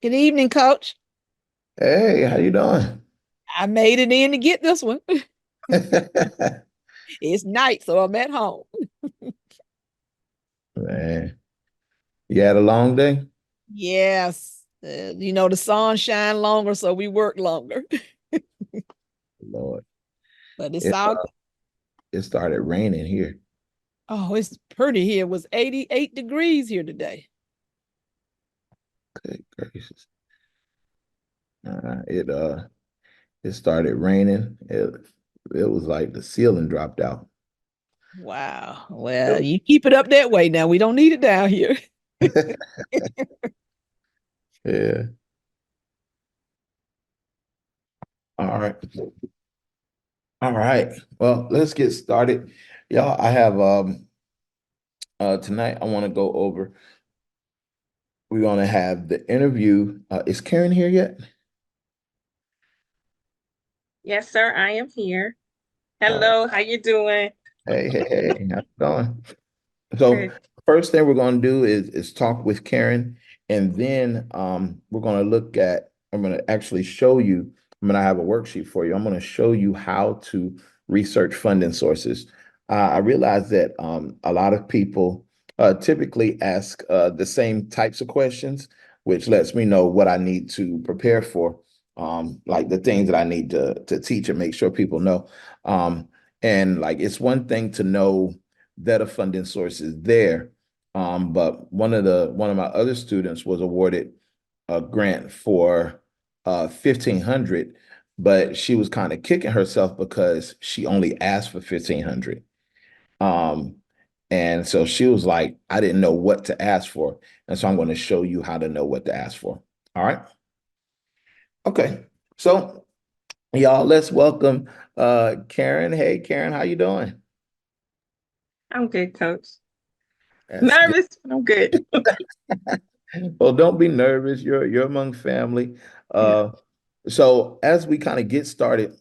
Good evening, Coach. Hey, how you doing? I made it in to get this one. It's night, so I'm at home. Man, you had a long day? Yes, the sun shine longer, so we work longer. Lord, But it's it all good. it started raining here. Oh, it's pretty here. It was 88 degrees here today. Good gracious. Uh, it uh it started raining. It was like the ceiling dropped out. Wow. Well, you keep it up that way now. We don't need it down here. Yeah. All right. All right. Well, let's get started. Y'all, I have tonight I want to go over. We're gonna have the interview. Is Karen here yet? Yes, sir, I am here. All right. Hello, how you doing? Hey, how's it going? So Good. first thing we're going to do is talk with Karen, and then we're going to look at. I'm going to actually show you. I'm going to have a worksheet for you. I'm going to show you how to research funding sources. I realize that a lot of people typically ask the same types of questions, which lets me know what I need to prepare for, like the things that I need to teach and make sure people know. Um, and like it's one thing to know that a funding source is there. But one of my other students was awarded a grant for 1,500, but she was kind of kicking herself because she only asked for 1,500. Um, and so she was like, I didn't know what to ask for. And so I'm going to show you how to know what to ask for. All right. Okay. So y'all, let's welcome Karen. Hey Karen, how you doing? I'm good, coach. That's good. Nervous, but I'm good. Well, don't be nervous. You're among family. Yeah. Uh, so as we kind of get started,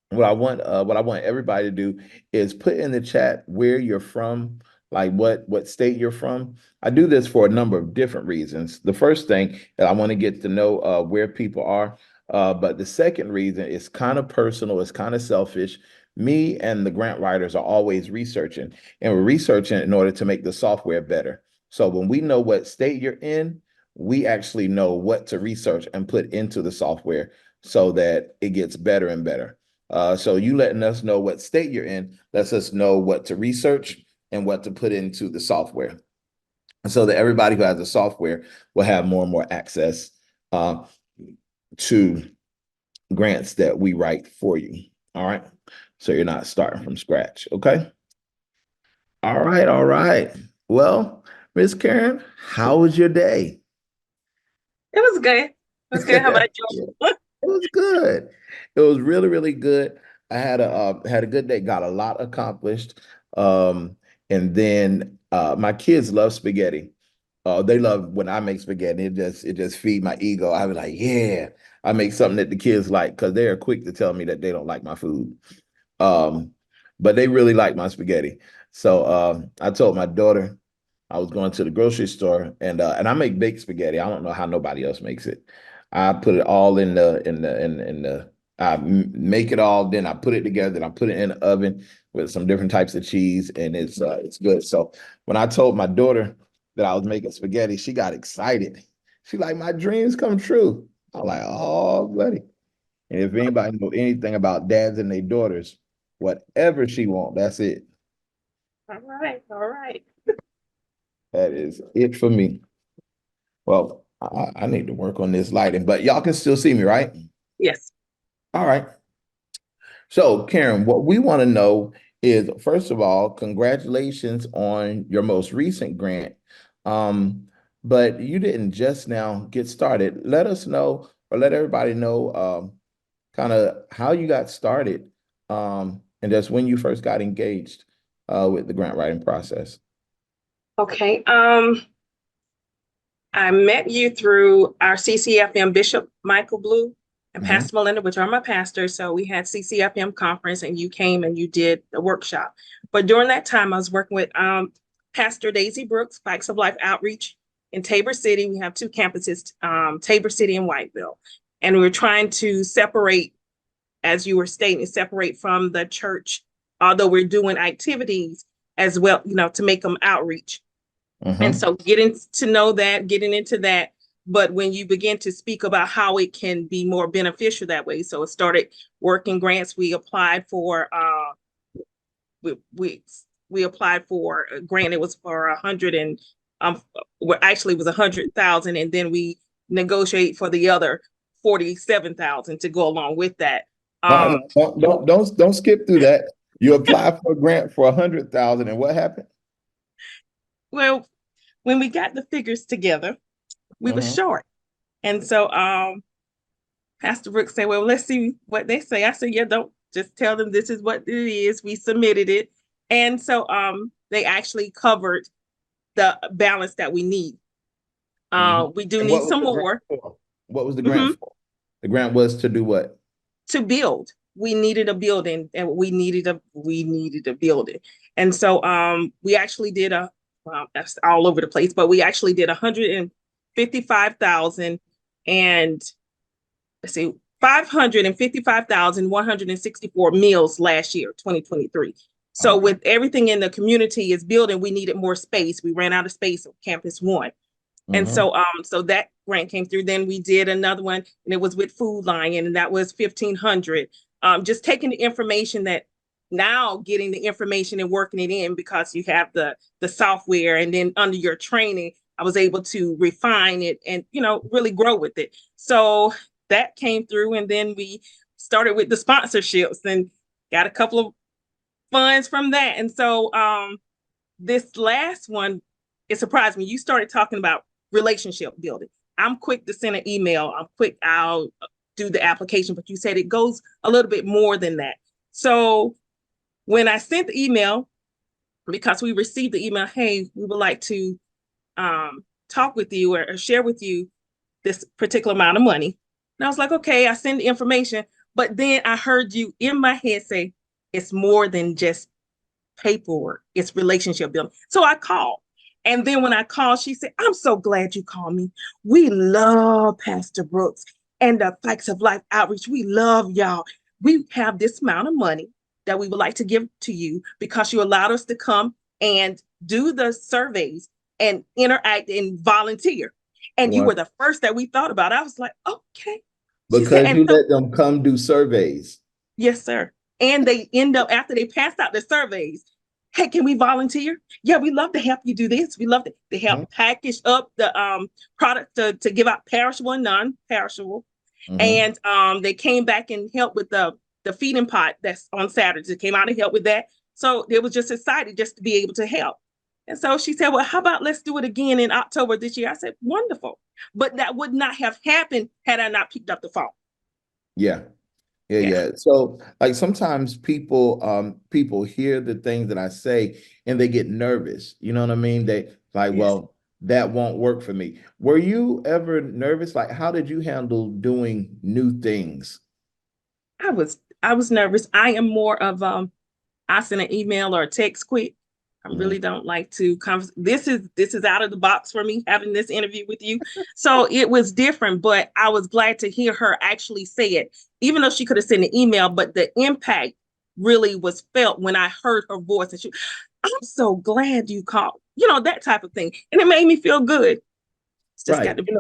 what I want everybody to do is put in the chat where you're from, like what state you're from. I do this for a number of different reasons. The first thing that I want to get to know where people are, but the second reason is kind of personal, it's kind of selfish. Me and the grant writers are always researching, and we're researching in order to make the software better. So when we know what state you're in, we actually know what to research and put into the software so that it gets better and better. So you letting us know what state you're in lets us know what to research and what to put into the software, so that everybody who has the software will have more and more access uh, to grants that we write for you. All right. So you're not starting from scratch. Okay. All right. All right. Well, Miss Karen, how was your day? It was good. It was good. How about Yeah. you? It was good. It was really, really good. I had a good day. Got a lot accomplished. Um, and then my kids love spaghetti. They love when I make spaghetti. It just feed my ego. I was like, yeah, I make something that the kids like because they are quick to tell me that they don't like my food. Um, but they really like my spaghetti. So I told my daughter I was going to the grocery store and I make baked spaghetti. I don't know how nobody else makes it. I put it all in the make it all, then I put it together, then I put it in the oven with some different types of cheese, and it's good. So when I told my daughter that I was making spaghetti, she got excited. She like my dreams come true. I'm like, oh, buddy. And if anybody know anything about dads and their daughters, whatever she want, that's it. All right, all right. That is it for me. Well, I need to work on this lighting, but y'all can still see me, right? Yes. All right. So, Karen, what we want to know is, first of all, congratulations on your most recent grant. Um, but you didn't just now get started. Let us know, or let everybody know, kind of how you got started, and just when you first got engaged with the grant writing process. Okay. I met you through our CCFM Bishop Michael Blue and Mhm. Pastor Melinda, which are my pastors. So we had CCFM conference and you came and you did the workshop. But during that time, I was working with Pastor Daisy Brooks, Bikes of Life Outreach. in Tabor City. We have two campuses, Tabor City and Whiteville. And we're trying to separate, as you were stating, separate from the church, although we're doing activities as well, to make them outreach. And so getting to know that, getting into that. But when you begin to speak about how it can be more beneficial that way, so it started working grants. We applied for we applied for a grant. It was for 100 and well, actually it was 100,000, and then we negotiate for the other 47,000 to go along with that. Don't skip through that. You apply for a grant for 100,000, and what happened? Well, when we got the figures together, we were short. And so Pastor Brooks said, well, let's see what they say. I said, yeah, don't just tell them this is what it is. We submitted it. And so they actually covered the balance that we need. We do need some more. What was the grant for? The grant was to do what? To build. We needed a building, and we needed a building. And so we actually did that's all over the place, but we actually did 155,000 and let's see, 555,164 meals last year, 2023. So with everything in the community is building, we needed more space. We ran out of space on Campus One. And so so that grant came through. Then we did another one, and it was with Food Lion, and that was 1,500. Just taking the information that now getting the information and working it in, because you have the software, and then under your training, I was able to refine it and, really grow with it. So that came through, and then we started with the sponsorships and got a couple of funds from that. And so this last one, it surprised me. You started talking about relationship building. I'm quick to send an email. I'll do the application, but you said it goes a little bit more than that. So when I sent the email, because we received the email, hey, we would like to talk with you or share with you this particular amount of money. And I was like, okay, I send the information. But then I heard you in my head say, it's more than just paperwork. It's relationship building. So I called. And then when I called, she said, I'm so glad you called me. We love Pastor Brooks and the Facts of Life Outreach. We love y'all. We have this amount of money that we would like to give to you because you allowed us to come and do the surveys and interact and volunteer. And you were the first that we thought about. I was like, okay. Because you let them come do surveys. Yes, sir. And they end up, after they passed out the surveys, hey, can we volunteer? Yeah, we love to help you do this. We love to help package up the product to give out perishable and non-perishable. And they came back and helped with the feeding pot that's on Saturdays. They came out and helped with that. So they was just excited just to be able to help. And so she said, well, how about let's do it again in October this year? I said, wonderful. But that would not have happened had I not picked up the phone. Yeah. So like sometimes people hear the things that I say and they get nervous. You know what I mean? They like, well, that won't work for me. Were you ever nervous? Like, how did you handle doing new things? I was nervous. I am more of I send an email or a text quick. I really don't like to this is out of the box for me, having this interview with you. So it was different, but I was glad to hear her actually say it, even though she could have sent an email, but the impact really was felt when I heard her voice. And I'm so glad you called, that type of thing. And it made me feel good. It's just got to be.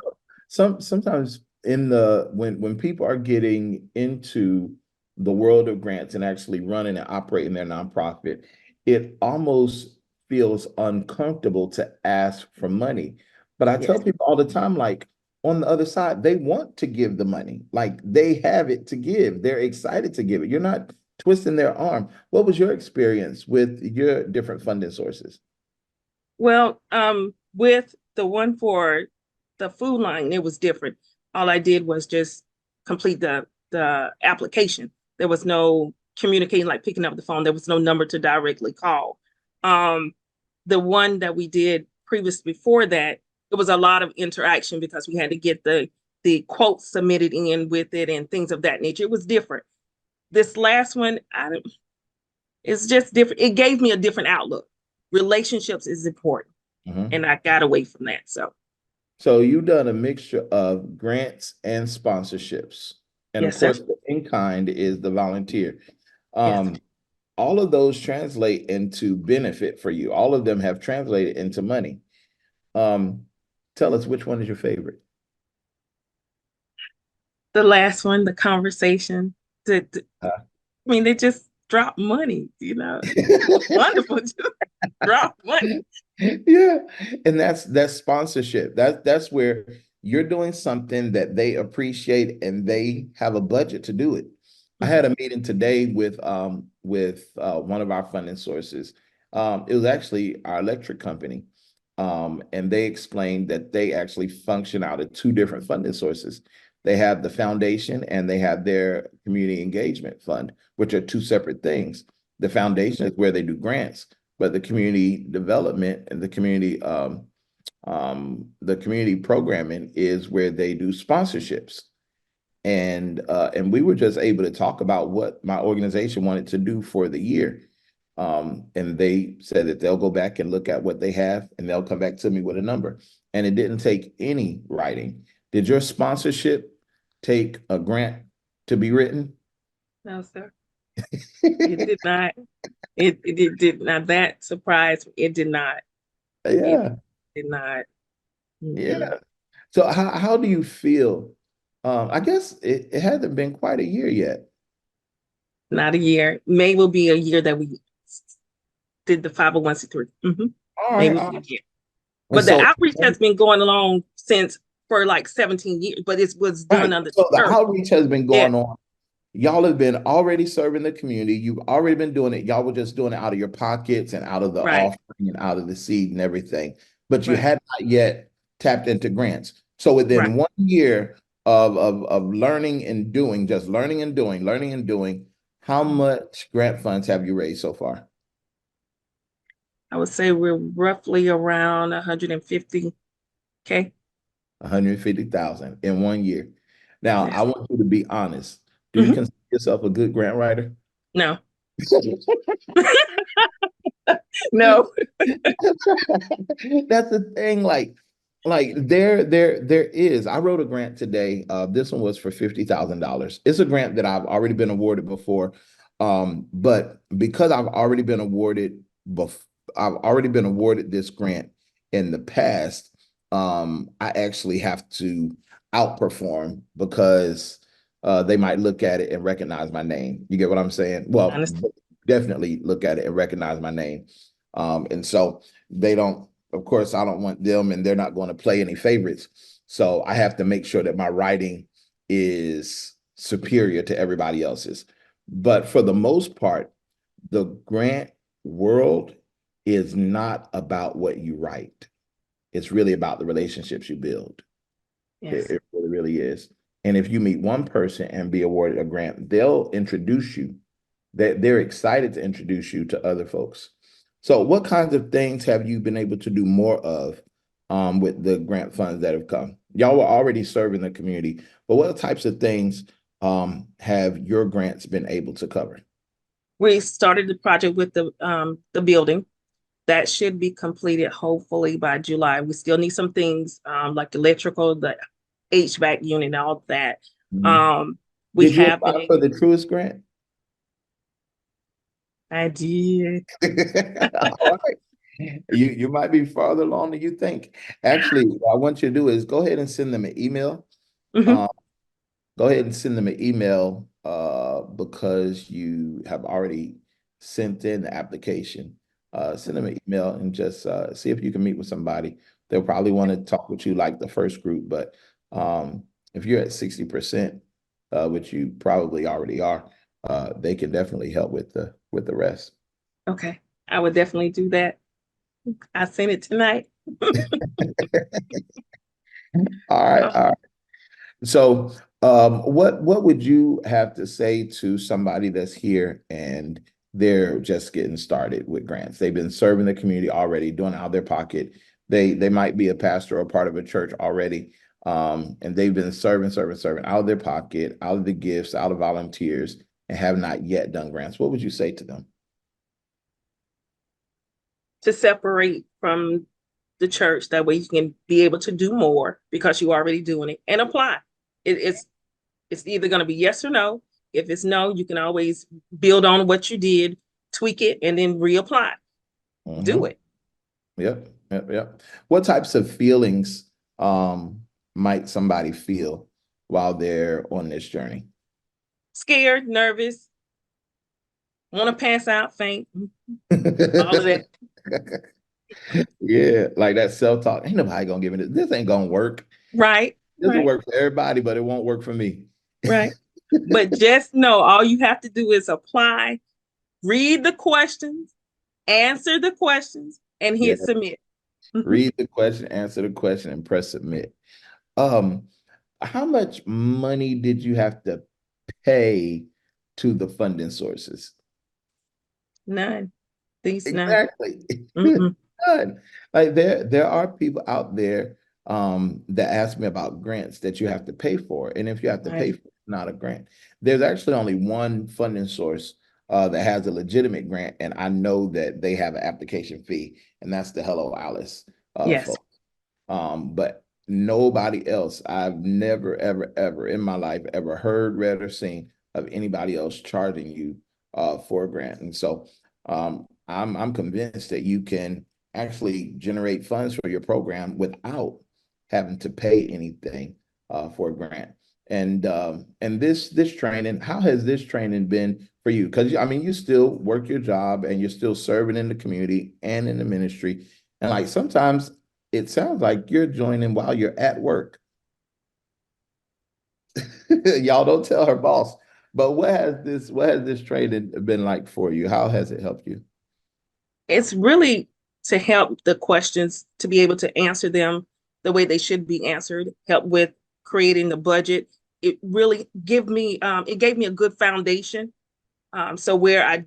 Sometimes when people are getting into the world of grants and actually running and operating their nonprofit, it almost feels uncomfortable to ask for money. But I tell people all the time, like on the other side, they want to give the money. Like they have it to give. They're excited to give it. You're not twisting their arm. What was your experience with your different funding sources? Well, with the one for the Food Line, it was different. All I did was just complete the application. There was no communicating, like picking up the phone. There was no number to directly call. The one that we did before that, it was a lot of interaction because we had to get the quotes submitted in with it and things of that nature. It was different. This last one, it's just different. It gave me a different outlook. Relationships is important. And I got away from that. So So you've done a mixture of grants and sponsorships. And of Yes, sir. course, the in-kind is the volunteer. Yes. All of those translate into benefit for you. All of them have translated into money. Um, Tell us, which one is your favorite? The last one, the conversation. Uh, I mean, they just drop money, wonderful. Just drop money. Yeah, and that's sponsorship. That's where you're doing something that they appreciate and they have a budget to do it. I had Mhm. a meeting today with one of our funding sources. It was actually our electric company. And they explained that they actually function out of two different funding sources. They have the foundation and they have their community engagement fund, which are two separate things. The foundation is where they do grants, but the community development and the community programming is where they do sponsorships. And we were just able to talk about what my organization wanted to do for the year. And they said that they'll go back and look at what they have and they'll come back to me with a number. And it didn't take any writing. Did your sponsorship take a grant to be written? No, sir. It did not. It did not. That surprised me. It did not. It Yeah, did not. Mm-mm. yeah. So how do you feel? I guess it hasn't been quite a year yet. Not a year. May will be a year that we did the 501c3. All May right, will all be a right. year. And But the so, outreach has been going along since for like 17 years, but it was done right. under So the the church. outreach has been Yeah, going on. Y'all have been already serving the community. You've already been doing it. Y'all were just doing it out of your pockets and out of the right, offering and out of the seed and everything. But you right, had not yet tapped into grants. So right. within 1 year of learning and doing, just learning and doing, how much grant funds have you raised so far? I would say we're roughly around 150K. 150,000 in 1 year. Now, I Yes. want you to be honest. Do you Mhm. consider yourself a good grant writer? No, no. That's the thing. Like there is. I wrote a grant today. This one was for $50,000. It's a grant that I've already been awarded before. But because I've already been awarded this grant in the past. I actually have to outperform because they might look at it and recognize my name. You get what I'm saying? Well, Honestly, definitely look at it and recognize my name. And so they don't, of course, I don't want them and they're not going to play any favorites. So I have to make sure that my writing is superior to everybody else's. But for the most part, the grant world is not about what you write. It's really about the relationships you build. yes. It really, really is. And if you meet one person and be awarded a grant, they'll introduce you. They're excited to introduce you to other folks. So what kinds of things have you been able to do more of with the grant funds that have come? Y'all were already serving the community, but what types of things have your grants been able to cover? We started the project with the building. That should be completed hopefully by July. We still need some things like electrical, the HVAC unit, all that. Mhm. Um, we Did you have apply been. for the Truist grant? I did. All right. You might be farther along than you think. Actually, what I want you to do is go ahead and send them an email. Mhm. Um, Go ahead and send them an email because you have already sent in the application. Send them an email and just see if you can meet with somebody. They'll probably want to talk with you like the first group, but if you're at 60%, which you probably already are, they can definitely help with the rest. Okay, I would definitely do that. I sent it tonight. All right, Oh, all right. So, what would you have to say to somebody that's here and they're just getting started with grants? They've been serving the community already, doing it out of their pocket. They might be a pastor or part of a church already, and they've been serving out of their pocket, out of the gifts, out of volunteers, and have not yet done grants. What would you say to them? to separate from the church. That way you can be able to do more because you're already doing it, and apply. It's either going to be yes or no. If it's no, you can always build on what you did, tweak it, and then reapply. Do it. Yep. What types of feelings might somebody feel while they're on this journey? Scared, nervous, want to pass out, faint, all of that. Yeah, like that self-talk. Ain't nobody gonna give me this. This ain't gonna work. Right. This will work for everybody, but it won't work for me. Right. But just know all you have to do is apply, read the questions, answer the questions, and hit submit. Read the question, answer the question, and press submit. How much money did you have to pay to the funding sources? None. Exactly. None. None. Like there are people out there that ask me about grants that you have to pay for. And if you have to pay for it, it's not a grant. There's actually only one funding source that has a legitimate grant, and I know that they have an application fee, and that's the Hello Alice Yes. folks. But nobody else, I've never, ever in my life ever heard, read, or seen of anybody else charging you for a grant. And so I'm convinced that you can actually generate funds for your program without having to pay anything for a grant. And this training, how has this training been for you? Because I mean, you still work your job and you're still serving in the community and in the ministry. And like sometimes it sounds like you're joining while you're at work. Y'all don't tell her boss. But what has this training been like for you? How has it helped you? It's really to help the questions, to be able to answer them the way they should be answered, help with creating the budget. It really gave me a good foundation. So where I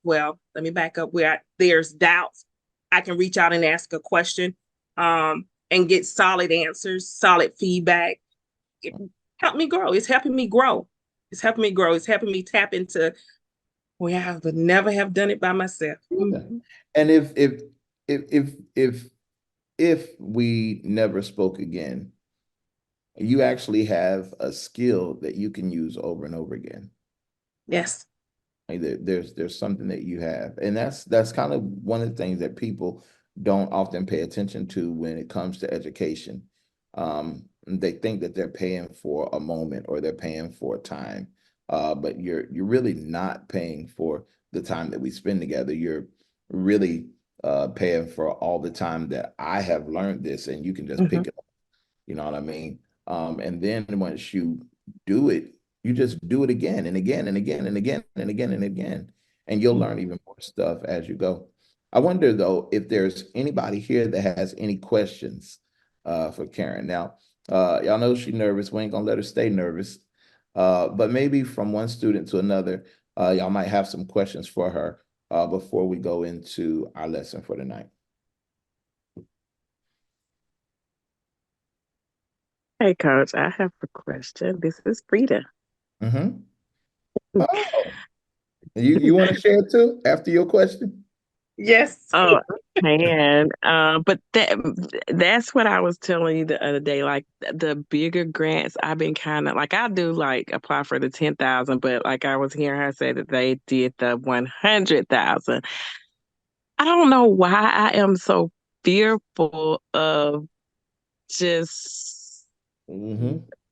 let me back up, where there's doubts, I can reach out and ask a question and get solid answers, solid feedback. It helped me grow. It's helping me grow. It's helping me grow. It's helping me tap into where I would never have done it by myself. Yeah. And if we never spoke again, you actually have a skill that you can use over and over again. Yes. Like there's something that you have, and that's kind of one of the things that people don't often pay attention to when it comes to education. They think that they're paying for a moment or they're paying for time, but you're really not paying for the time that we spend together. You're really paying for all the time that I have learned this, and you can just pick it up. You know what I mean? And then once you do it, you just do it again and again and again and again and again and again, and you'll learn even more stuff as you go. I wonder though if there's anybody here that has any questions for Karen. Now, y'all know she's nervous. We ain't gonna let her stay nervous. But maybe from one student to another, y'all might have some questions for her before we go into our lesson for tonight. Hey, Coach, I have a question. This is Frida. Oh, you want to share too after your question? Yes. Oh, man. But that's what I was telling you the other day. Like the bigger grants, I've been kind of like I do like apply for the 10,000, but like I was hearing her say that they did the 100,000. I don't know why I am so fearful of just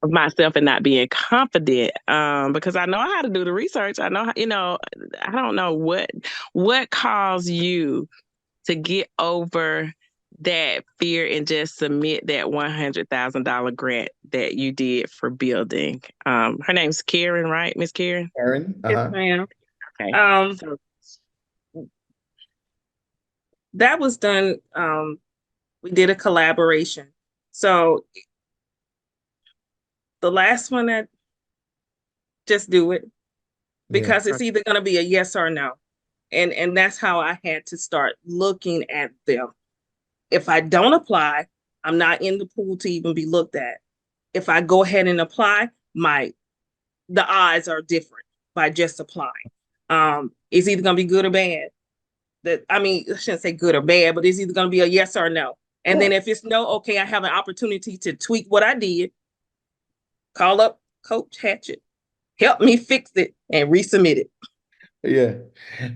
of myself and not being confident, because I know how to do the research. I know how, I don't know what caused you to get over that fear and just submit that $100,000 grant that you did for building. Her name's Karen, right, Miss Karen? Karen. Yes, ma'am. Okay. So that was done. We did a collaboration. So the last one, that just do it, because it's either going to be a yes or no. And that's how I had to start looking at them. If I don't apply, I'm not in the pool to even be looked at. If I go ahead and apply, the odds are different by just applying. It's either going to be good or bad. that, I mean, I shouldn't say good or bad, but it's either going to be a yes or no. And then Yeah. if it's no, okay, I have an opportunity to tweak what I did, call up Coach Hatchett, help me fix it and resubmit it. Yeah.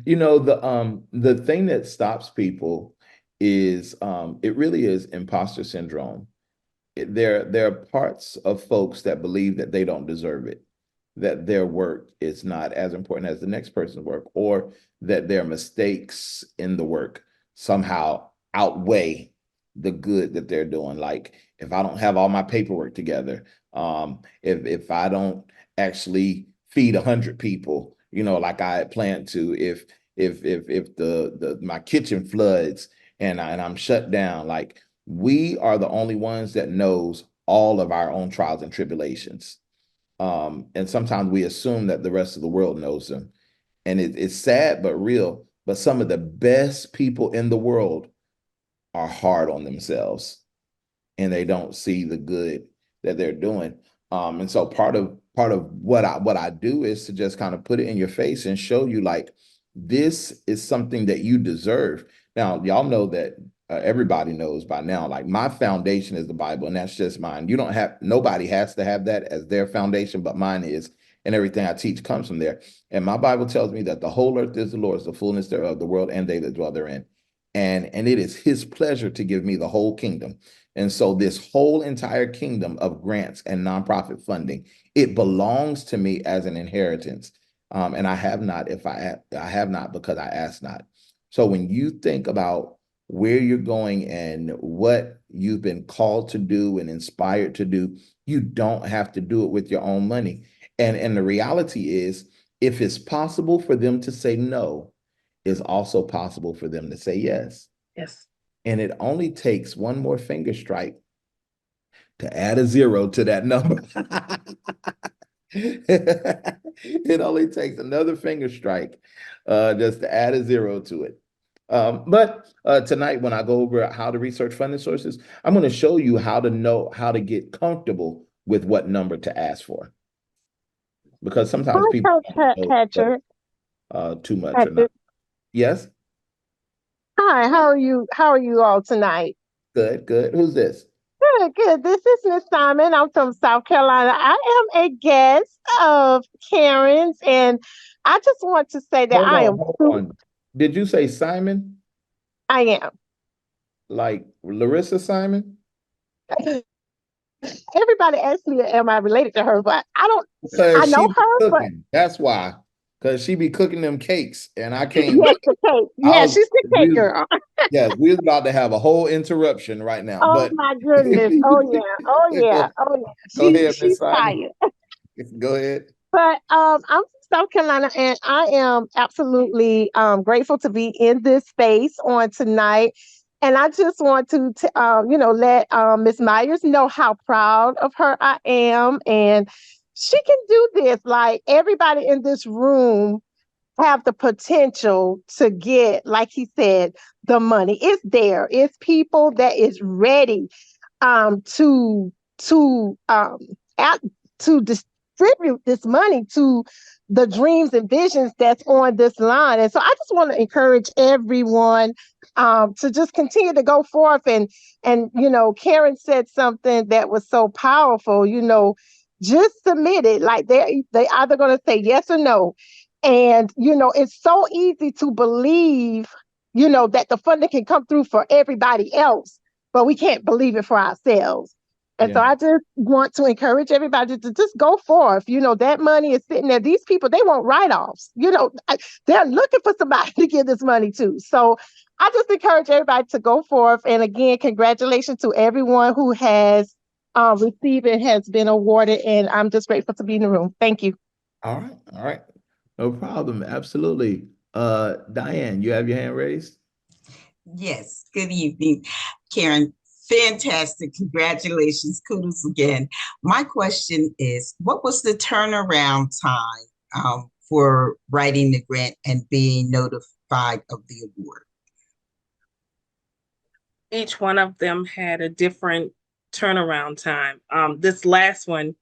You know, the thing that stops people is it really is imposter syndrome. There are parts of folks that believe that they don't deserve it, that their work is not as important as the next person's work, or that their mistakes in the work somehow outweigh the good that they're doing. Like if I don't have all my paperwork together, if I don't actually feed 100 people, you know, like I had planned to, if the my kitchen floods and I'm shut down, like we are the only ones that knows all of our own trials and tribulations. And sometimes we assume that the rest of the world knows them. And it's sad but real. But some of the best people in the world are hard on themselves and they don't see the good that they're doing. And so part of what I do is to just kind of put it in your face and show you like this is something that you deserve. Now, y'all know that everybody knows by now, like my foundation is the Bible, and that's just mine. You don't have, nobody has to have that as their foundation, but mine is, and everything I teach comes from there. And my Bible tells me that the whole earth is the Lord's, the fullness thereof, the world and they that dwell therein. And it is his pleasure to give me the whole kingdom. And so this whole entire kingdom of grants and nonprofit funding, it belongs to me as an inheritance. And I have not, I have not because I ask not. So when you think about where you're going and what you've been called to do and inspired to do, you don't have to do it with your own money. And the reality is, if it's possible for them to say no, it's also possible for them to say yes. Yes. And it only takes one more finger strike to add a zero to that number. It only takes another finger strike just to add a zero to it. But tonight, when I go over how to research funding sources, I'm going to show you how to know how to get comfortable with what number to ask for. Because sometimes people don't know too much or not. Yes? Hi, how are you? How are you all tonight? Good, good. Who's this? Good, good. This is Miss Simon. I'm from South Carolina. I am a guest of Karen's, and I just want to say that Hold on. Did you say Simon? I am. Like Larissa Simon? Everybody asks me, am I related to her? But I don't. Because I know she be her, but cooking. That's why. Because she be cooking them cakes, and I can't. yes, the cake. Yeah, she's the cake girl. Yes, we're about to have a whole interruption right now. Oh But my goodness. Oh yeah. Oh yeah. Oh yeah. Go ahead, Miss She's Simon. tired. Go ahead. But I'm from South Carolina, and I am absolutely grateful to be in this space on tonight. And I just want to, let Miss Myers know how proud of her I am, and she can do this. Like everybody in this room have the potential to get, like he said, the money. It's there. It's people that is ready to to um to distribute this money to the dreams and visions that's on this line. And so I just want to encourage everyone to just continue to go forth, and Karen said something that was so powerful. Just submit it. Like they either going to say yes or no. And it's so easy to believe that the funding can come through for everybody else, but we can't believe it for ourselves. And so I just want to encourage everybody to just go forth. That money is sitting there. These people, they want write-offs. They're looking for somebody to give this money to. So I just encourage everybody to go forth. And again, congratulations to everyone who has received and has been awarded. And I'm just grateful to be in the room. Thank you. All right. All right. No problem. Absolutely. Diane, you have your hand raised? Yes. Good evening, Karen. Fantastic. Congratulations. Kudos again. My question is, what was the turnaround time for writing the grant and being notified of the award? Each one of them had a different turnaround time. This last one,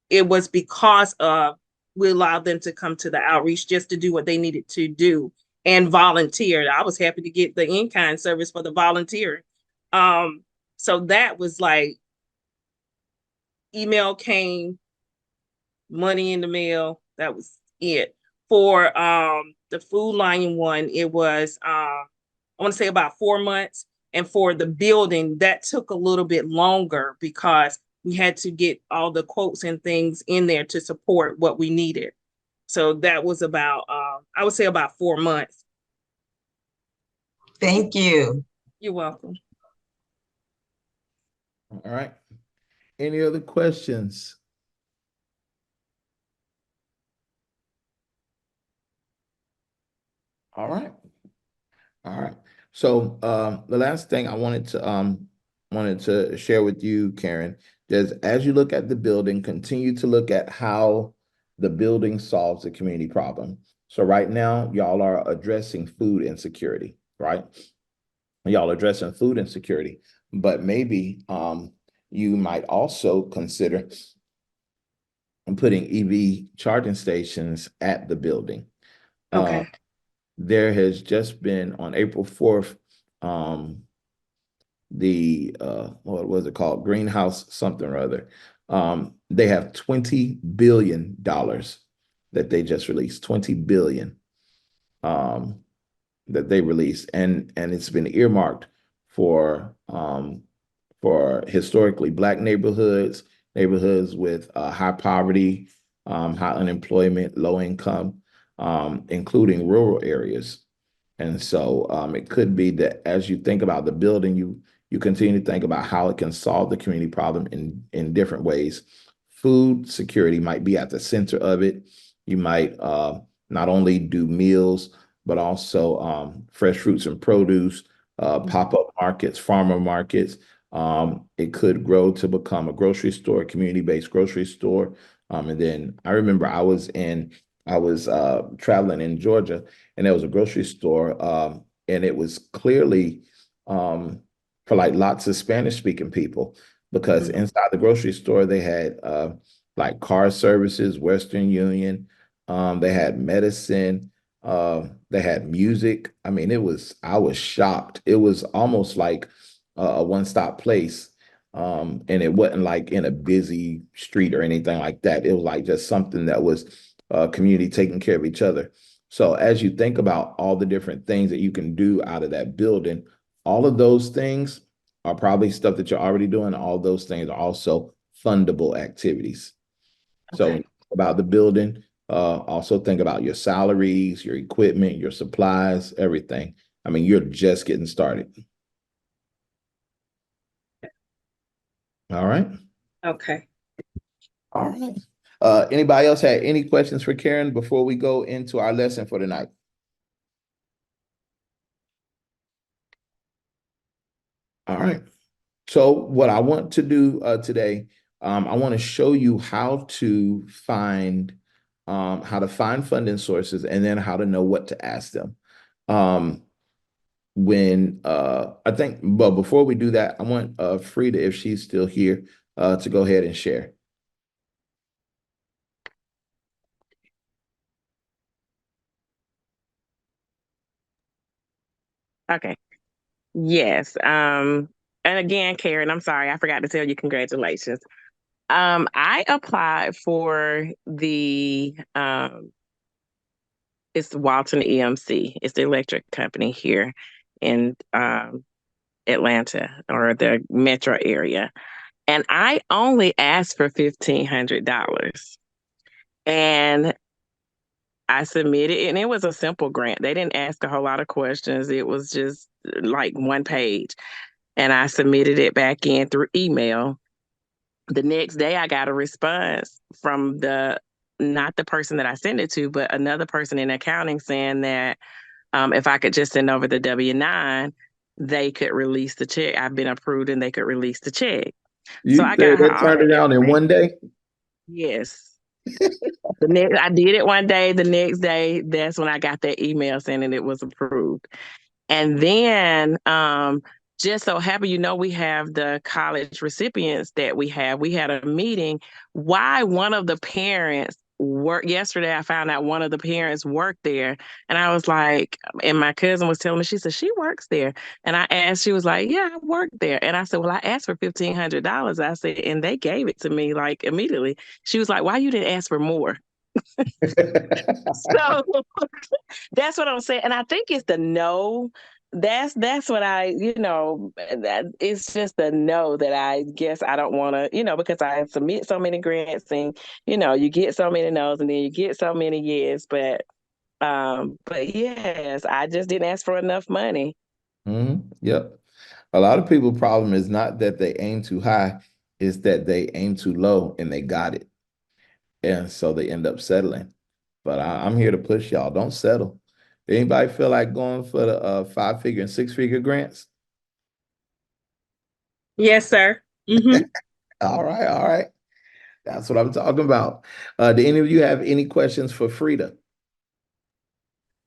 it was because of we allowed them to come to the outreach just to do what they needed to do. and volunteered. I was happy to get the in-kind service for the volunteering. So that was like, email came, money in the mail. That was it. For the Food Lion one, it was I want to say about 4 months. And for the building, that took a little bit longer because we had to get all the quotes and things in there to support what we needed. So that was about I would say about 4 months. Thank you. You're welcome. All right. Any other questions? All right. All right. So the last thing I wanted to share with you, Karen, is as you look at the building, continue to look at how the building solves the community problem. So right now, y'all are addressing food insecurity, right? Y'all are addressing food insecurity, but maybe you might also consider putting EV charging stations at the building. Okay. There has just been on April 4th, the what was it called? Greenhouse something or other. They have $20 billion that they just released, 20 billion that they released, and it's been earmarked for historically Black neighborhoods, neighborhoods with high poverty, high unemployment, low income, including rural areas. And so it could be that as you think about the building, you continue to think about how it can solve the community problem in different ways. Food security might be at the center of it. You might not only do meals, but also fresh fruits and produce, pop-up markets, farmer markets. It could grow to become a grocery store, community-based grocery store. And then I remember I was traveling in Georgia, and there was a grocery store, and it was clearly for like lots of Spanish-speaking people, because inside the grocery store they had like car services, Western Union, they had medicine, they had music. I mean, I was shocked. It was almost like a one-stop place. And it wasn't like in a busy street or anything like that. It was like just something that was community taking care of each other. So as you think about all the different things that you can do out of that building, all of those things are probably stuff that you're already doing. All those things are also fundable activities. So when you think about the building, also think about your salaries, your equipment, your supplies, everything. I mean, you're just getting started. All right. Okay. All right. Anybody else had any questions for Karen before we go into our lesson for tonight? All right. So what I want to do today, I want to show you how to find funding sources, and then how to know what to ask them. But before we do that, I want Frida, if she's still here, to go ahead and share. Okay. Yes. And again, Karen, I'm sorry, I forgot to tell you congratulations. I applied for the it's Walton EMC. It's the electric company here in Atlanta, or the metro area. And I only asked for $1,500. And I submitted, and it was a simple grant. They didn't ask a whole lot of questions. It was just like one page. And I submitted it back in through email. The next day, I got a response from not the person that I sent it to, but another person in accounting, saying that if I could just send over the W-9, they could release the check. I've been approved, and they could release the check. So I got her turned around in one day? Yes. I did it one day. The next day, that's when I got that email saying it was approved. And then just so happen, we have the college recipients that we have. We had a meeting. Why one of the parents work yesterday. I found out one of the parents worked there, and I was like, and my cousin was telling me, she said she works there, and I asked, she was like, yeah, I work there, and I said, well, I asked for $1,500. I said, and they gave it to me like immediately. She was like, why you didn't ask for more? So that's what I'm saying, and I think it's the no. That's what that it's just the no that I guess I don't want to, because I submit so many grants, and you get so many no's, and then you get so many yes, but yes, I just didn't ask for enough money. Yep. A lot of people's problem is not that they aim too high, it's that they aim too low and they got it. And so they end up settling. But I'm here to push y'all. Don't settle. Anybody feel like going for the 5-figure and 6-figure grants? Yes, sir. Mm-hmm. All right, all right. That's what I'm talking about. Do any of you have any questions for Frida?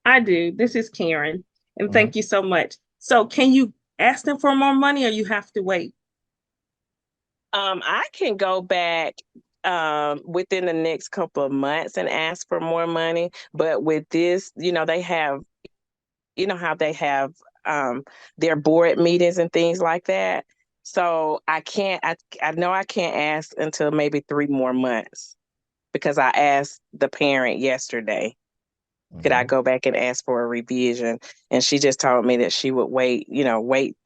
I do. This is Karen, and thank you so much. So can you ask them for more money, or you have to wait? I can go back within the next couple of months and ask for more money, but with this, they have, how they have their board meetings and things like that. So I can't. I know I can't ask until maybe 3 more months, because I asked the parent yesterday, could I go back and ask for a revision? And she just told me that she would wait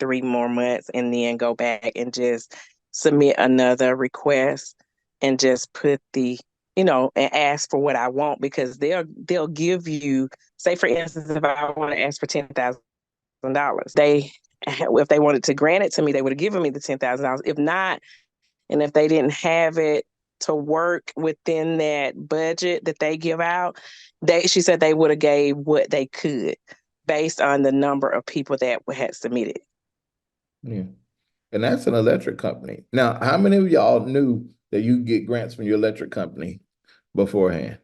3 more months and then go back and just submit another request and just put and ask for what I want, because they'll give you, say for instance, if I want to ask for $10,000, if they wanted to grant it to me, they would have given me the $10,000. If not, and if they didn't have it to work within that budget that they give out, she said they would have gave what they could based on the number of people that had submitted. Yeah. And that's an electric company. Now, how many of y'all knew that you get grants from your electric company beforehand?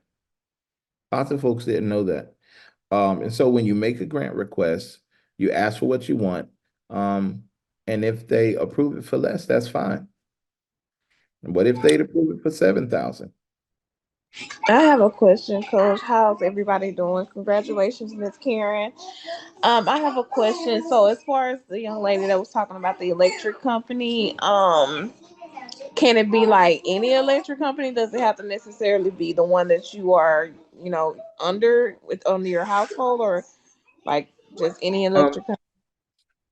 Lots of folks didn't know that. And so when you make a grant request, you ask for what you want. And if they approve it for less, that's fine. What if they'd approve it for 7,000? I have a question, Coach. How's everybody doing? Congratulations, Miss Karen. I have a question. So, as far as the young lady that was talking about the electric company, can it be like any electric company? Does it have to necessarily be the one that you are, under your household, or like just any Um, electric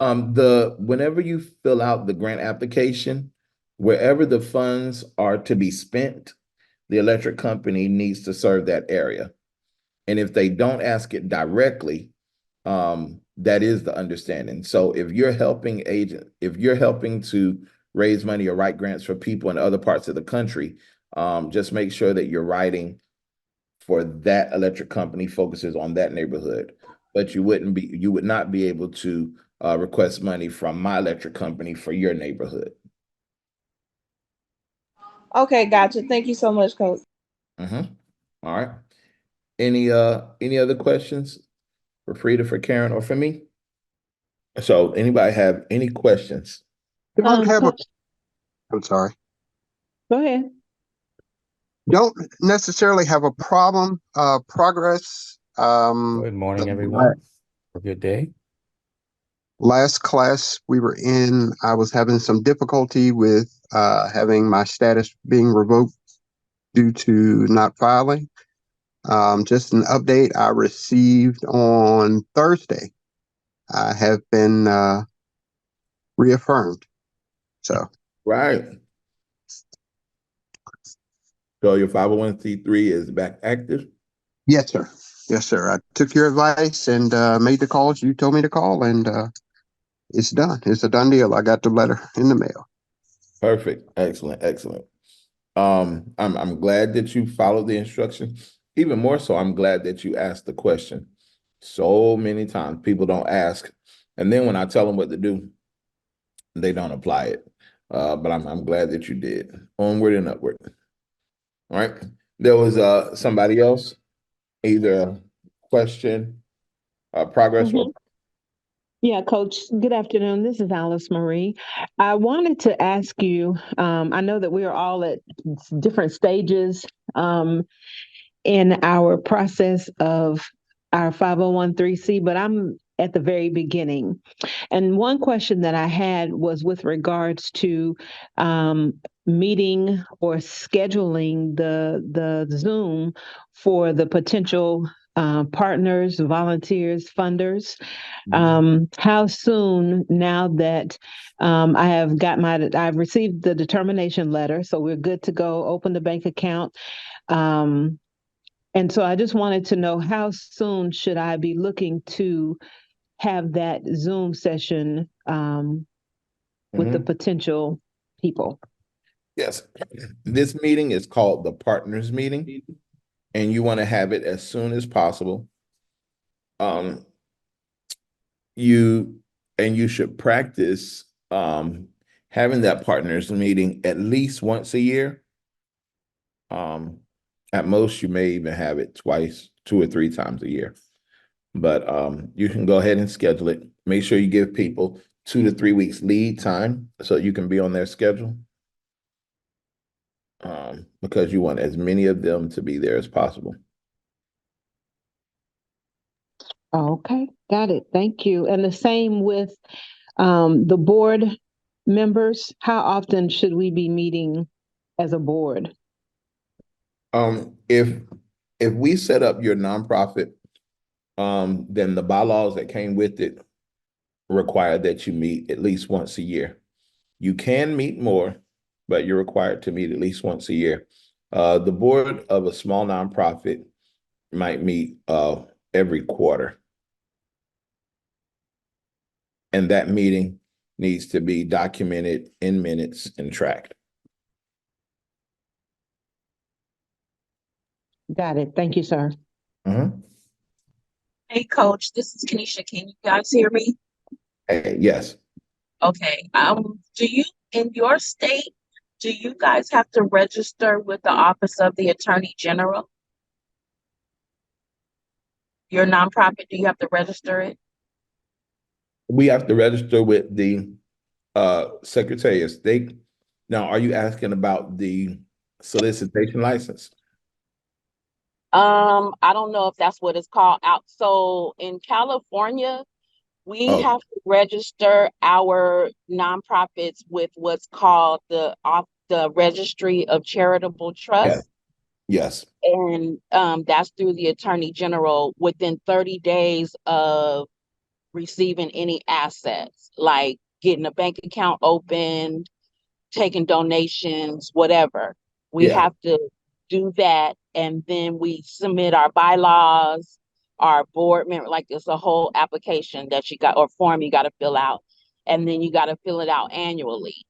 company? Whenever you fill out the grant application, wherever the funds are to be spent, the electric company needs to serve that area. And if they don't ask it directly, that is the understanding. So if you're helping to raise money or write grants for people in other parts of the country, just make sure that you're writing for that electric company focuses on that neighborhood. But you would not be able to request money from my electric company for your neighborhood. Okay, gotcha. Thank you so much, Coach. All right. Any other questions for Frida, for Karen, or for me? So anybody have any questions? Don't have Coach, I'm sorry. go ahead. Don't necessarily have a problem. Progress. Good morning, everyone. Have a good day. Last class we were in, I was having some difficulty with having my status being revoked due to not filing. Just an update I received on Thursday. I have been reaffirmed. So Right. So your 501c3 is back active? yes, sir. Yes, sir. I took your advice and made the calls you told me to call, and it's done. It's a done deal. I got the letter in the mail. Perfect. Excellent. Excellent. I'm glad that you followed the instructions. Even more so, I'm glad that you asked the question. So many times people don't ask, and then when I tell them what to do, they don't apply it. But I'm glad that you did. Onward and upward. All right. There was somebody else, either a question, progress, or Yeah, Coach, good afternoon. This is Alice Marie. I wanted to ask you, I know that we are all at different stages in our process of our 501(c), but I'm at the very beginning. And one question that I had was with regards to meeting or scheduling the Zoom for the potential partners, volunteers, funders. How soon, now that I've received the determination letter, so we're good to go, open the bank account. And so I just wanted to know, how soon should I be looking to have that Zoom session with the potential people? Yes. This meeting is called the partners meeting, and you want to have it as soon as possible. You should practice having that partners meeting at least once a year. At most, you may even have it twice, 2 or 3 times a year. But you can go ahead and schedule it. Make sure you give people 2 to 3 weeks lead time so you can be on their schedule. Because you want as many of them to be there as possible. Okay, got it. Thank you. And the same with the board members. How often should we be meeting as a board? If we set up your nonprofit, then the bylaws that came with it require that you meet at least once a year. You can meet more, but you're required to meet at least once a year. The board of a small nonprofit might meet every quarter. And that meeting needs to be documented in minutes and tracked. Got it. Thank you, sir. Hey, Coach, this is Kenesha. Can you guys hear me? Yes. Okay. Do you, in your state, do you guys have to register with the Office of the Attorney General? Your nonprofit, do you have to register it? We have to register with the Secretary of State. Now, are you asking about the solicitation license? I don't know if that's what it's called out. So in California, we have to register our nonprofits with what's called the Registry of Charitable Trusts. Yes. And that's through the Attorney General within 30 days of receiving any assets, like getting a bank account opened, taking donations, whatever. We have to do that, and then we submit our bylaws, our board member, like it's a whole application that you got, or form you got to fill out, and then you got to fill it out annually.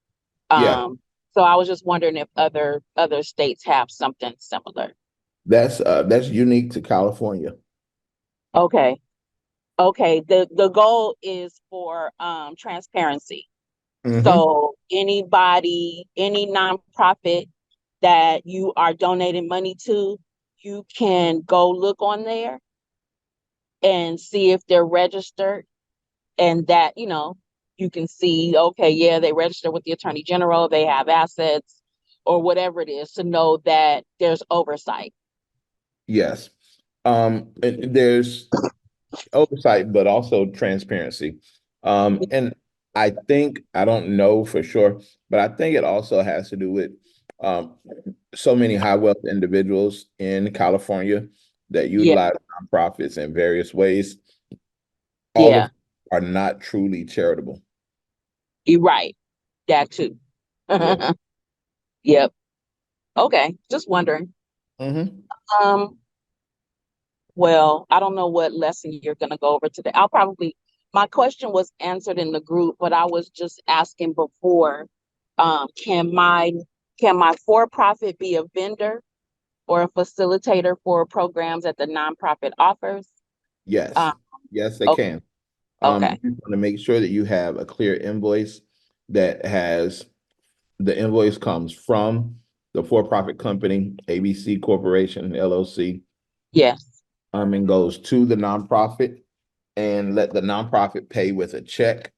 So I was just wondering if other states have something similar. That's unique to California. Okay. The goal is for transparency. So anybody, any nonprofit that you are donating money to, you can go look on there and see if they're registered, and that, you can see, okay, yeah, they register with the Attorney General, they have assets or whatever it is, to know that there's oversight. Yes. There's oversight, but also transparency. And I think, I don't know for sure, but I think it also has to do with so many high wealth individuals in California that utilize nonprofits in various ways. All of them are not truly charitable. You're right. That too. Yep. Okay. Just wondering. Well, I don't know what lesson you're going to go over today. My question was answered in the group, but I was just asking before, can my for-profit be a vendor or a facilitator for programs that the nonprofit offers? Yes. Yes, they can. You want to make sure that you have a clear invoice that has, the invoice comes from the for-profit company, ABC Corporation, LLC. Yes. And goes to the nonprofit, and let the nonprofit pay with a check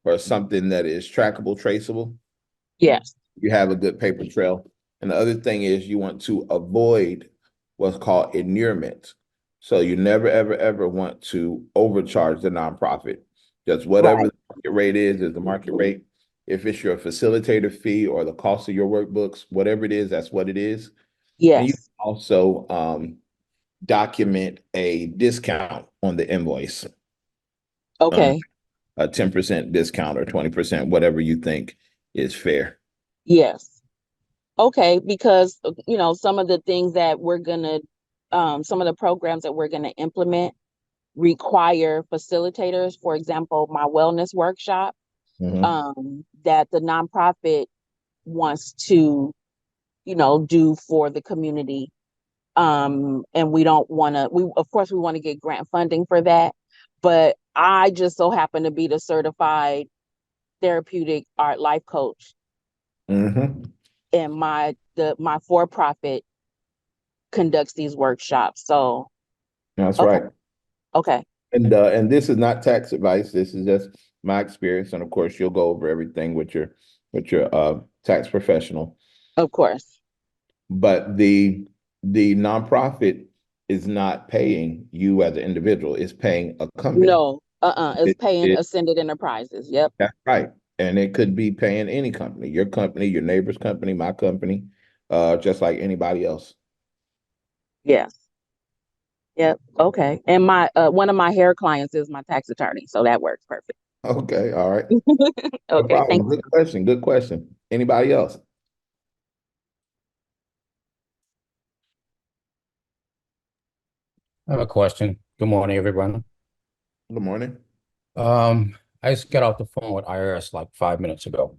or something that is trackable, traceable. Yes. You have a good paper trail. And the other thing is, you want to avoid what's called inurement. So you never, ever, ever want to overcharge the nonprofit. Just whatever Right. the market rate is the market rate. If it's your facilitator fee or the cost of your workbooks, whatever it is, that's what it is. And you Yes. also document a discount on the invoice, Okay. a 10% discount or 20%, whatever you think is fair. Yes. Okay, because some of the things that we're gonna some of the programs that we're gonna implement require facilitators. For example, my wellness workshop that the nonprofit wants to do for the community. And we don't want to, of course we want to get grant funding for that, but I just so happen to be the certified therapeutic art life coach, and my for-profit conducts these workshops. So That's okay. right. Okay. And this is not tax advice. This is just my experience. And of course, you'll go over everything with your tax professional. Of course. But the nonprofit is not paying you as an individual. It's paying a company. No, it's paying Ascended Enterprises. Yep. That's right. And it could be paying any company, your neighbor's company, my company, just like anybody else. Yes. Yep. Okay. And my one of my hair clients is my tax attorney, so that works perfect. Okay. All right. No Okay. problem. Thank Good question. Good question. Anybody else? I have a question. Good morning, everyone. Good morning. I just got off the phone with IRS like 5 minutes ago.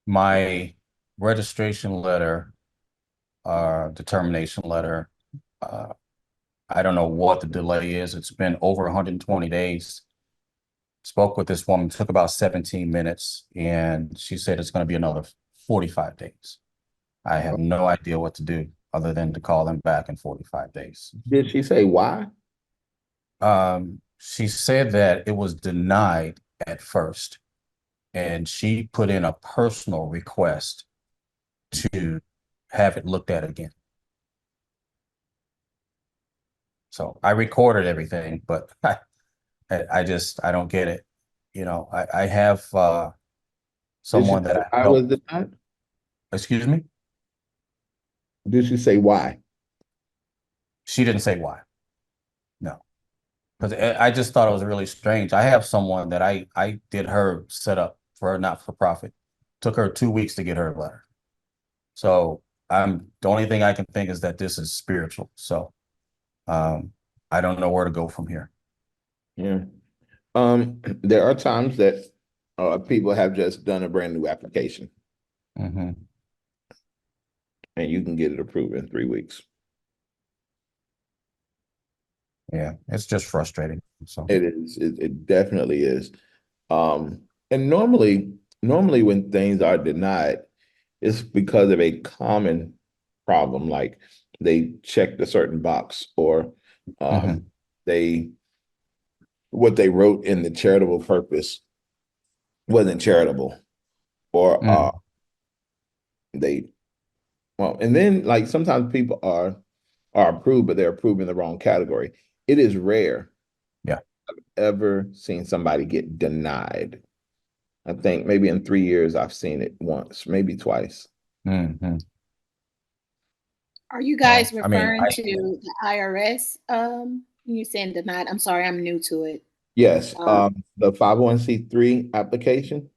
My registration letter, determination letter, I don't know what the delay is. It's been over 120 days. Spoke with this woman, took about 17 minutes, and she said it's going to be another 45 days. I have no idea what to do other than to call them back in 45 days. Did she say why? She said that it was denied at first, and she put in a personal request to have it looked at again. So I recorded everything, but I don't get it. I have someone that I I help. was denied. Excuse me? Did she say why? She didn't say why. No. Because I just thought it was really strange. I have someone that I did her set up for a not-for-profit. Took her 2 weeks to get her letter. So the only thing I can think is that this is spiritual. So I don't know where to go from here. Yeah. There are times that people have just done a brand new application. And you can get it approved in 3 weeks. Yeah, it's just frustrating. So it is. It definitely is. And normally when things are denied, it's because of a common problem, like they checked a certain box, or what they wrote in the charitable purpose wasn't charitable, or and then like sometimes people are approved, but they're approved in the wrong category. It is rare. Yeah. I've ever seen somebody get denied. I think maybe in 3 years I've seen it once, maybe twice. Are you guys referring to the IRS when you're saying denied? I'm sorry, I'm new to it. Yes, the 501c3 application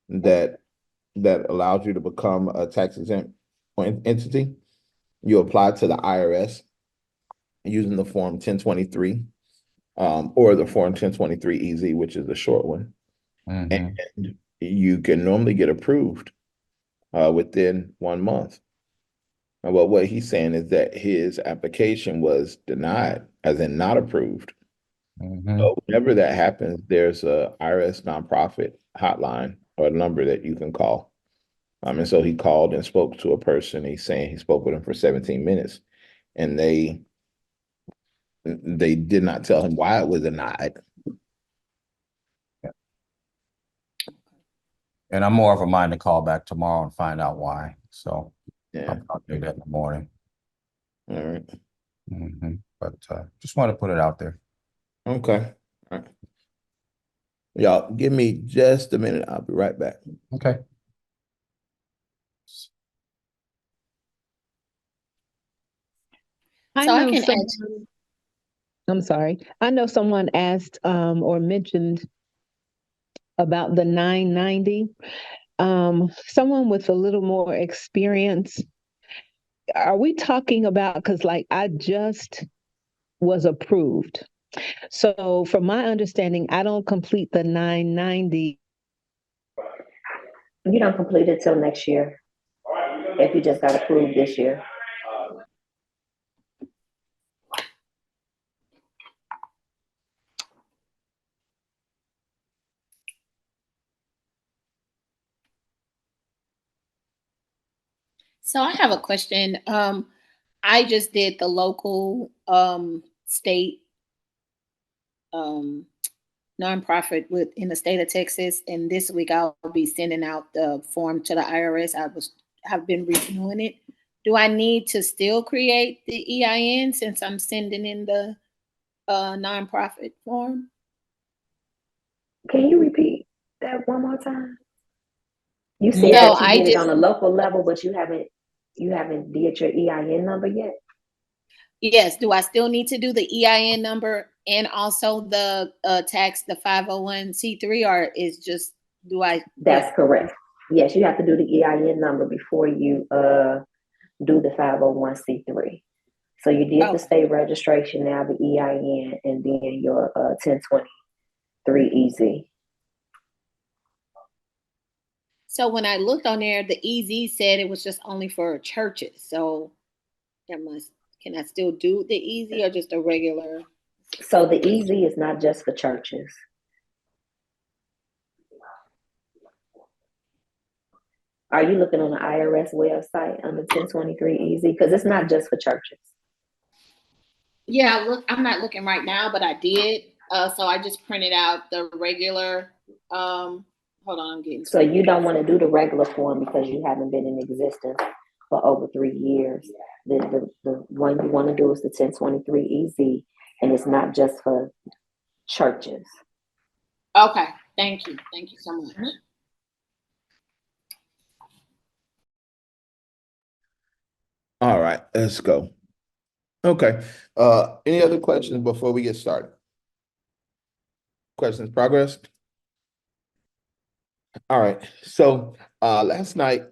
that allows you to become a tax exempt entity. You apply to the IRS using the form 1023, or the form 1023 EZ, which is the short one. And you can normally get approved within 1 month. Well, what he's saying is that his application was denied, as in not approved. So whenever that happens, there's a IRS nonprofit hotline or a number that you can call. And so he called and spoke to a person. He's saying he spoke with him for 17 minutes, and they did not tell him why it was denied. Yeah. And I'm more of a mind to call back tomorrow and find out why. So I'll probably do that in the morning. All right. But just want to put it out there. Okay. All right. Y'all, give me just a minute. I'll be right back. Okay. So I can add. I'm sorry. I know someone asked or mentioned about the 990. Someone with a little more experience. Are we talking about, because like I just was approved. So from my understanding, I don't complete the 990. You don't complete it till next year if you just got approved this year. So I have a question. I just did the local state nonprofit in the state of Texas, and this week I'll be sending out the form to the IRS. Have been renewing it. Do I need to still create the EIN since I'm sending in the nonprofit form? Can you repeat that one more time? You said No, that you I did it just on a local level, but you haven't did your EIN number yet? Yes. Do I still need to do the EIN number and also the tax, the 501c3, or is just do I? That's correct. Yes, you have to do the EIN number before you do the 501c3. So you did the state registration, now the EIN, and then your 1023 EZ. So when I looked on there, the EZ said it was just only for churches. So can I still do the EZ or just a regular? So the EZ is not just for churches. Are you looking on the IRS website under 1023 EZ? Because it's not just for churches. Yeah, look, I'm not looking right now, but I did. So I just printed out the regular. Hold on, I'm getting. So you don't want to do the regular form because you haven't been in existence for over 3 years. The one you want to do is the 1023 EZ, and it's not just for churches. Okay, thank you. Thank you so much. All right, let's go. Okay. Any other questions before we get started? Questions, progress? All right. So last night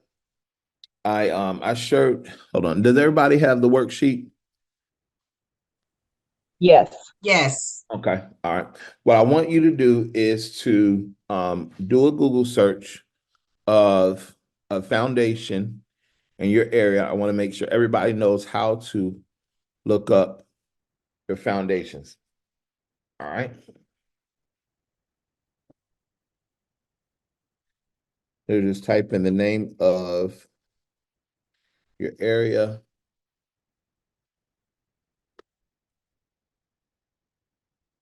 I shared, hold on. Does everybody have the worksheet? Yes. Yes. Okay. All right. What I want you to do is to do a Google search of a foundation in your area. I want to make sure everybody knows how to look up your foundations. All right. So just type in the name of your area.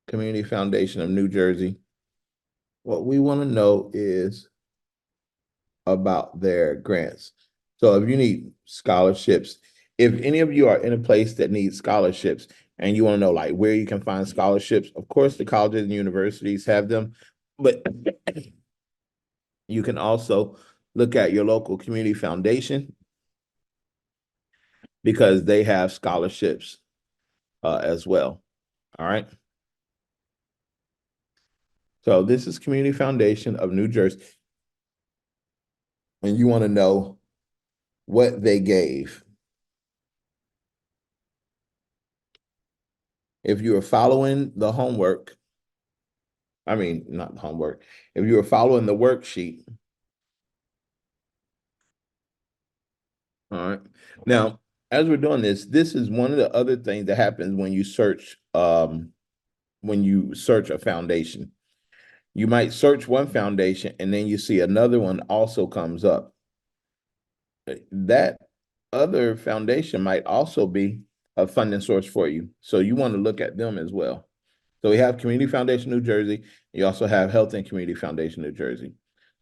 Community Foundation of New Jersey. What we want to know is about their grants. So if you need scholarships, if any of you are in a place that needs scholarships and you want to know like where you can find scholarships, of course the colleges and universities have them, but you can also look at your local community foundation because they have scholarships as well. All right. So this is Community Foundation of New Jersey. And you want to know what they gave. If you are following the homework, I mean, not the homework, if you are following the worksheet. All right. Now, as we're doing this is one of the other things that happens when you search a foundation. You might search one foundation and then you see another one also comes up. That other foundation might also be a funding source for you. So you want to look at them as well. So we have Community Foundation New Jersey. You also have Health and Community Foundation New Jersey.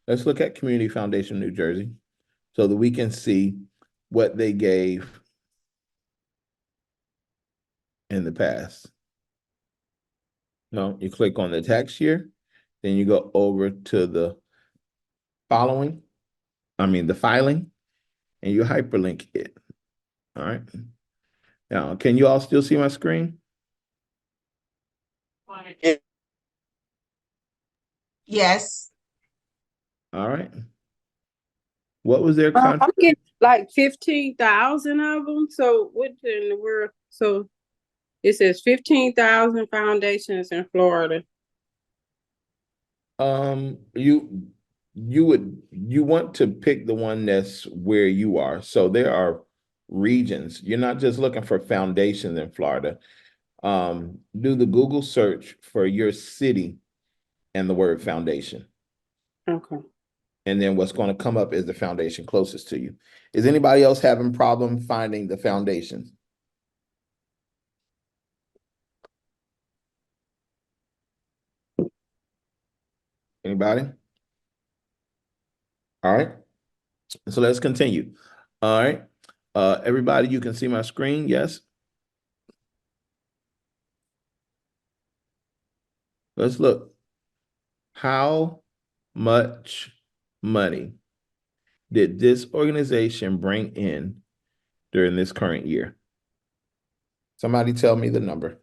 Let's look at Community Foundation New Jersey so that we can see what they gave in the past? No, you click on the tax year, then you go over to the the filing, and you hyperlink it. All right. Now, can you all still see my screen? Yes. All right. What was their I'm contract? getting like 15,000 of them. So what in the world? So it says 15,000 foundations in Florida. You want to pick the one that's where you are. So there are regions. You're not just looking for foundations in Florida. Do the Google search for your city and the word foundation. Okay. And then what's going to come up is the foundation closest to you. Is anybody else having problem finding the foundation? Anybody? All right. So let's continue. All right. Everybody, you can see my screen, yes? Let's look. How much money did this organization bring in during this current year? Somebody tell me the number.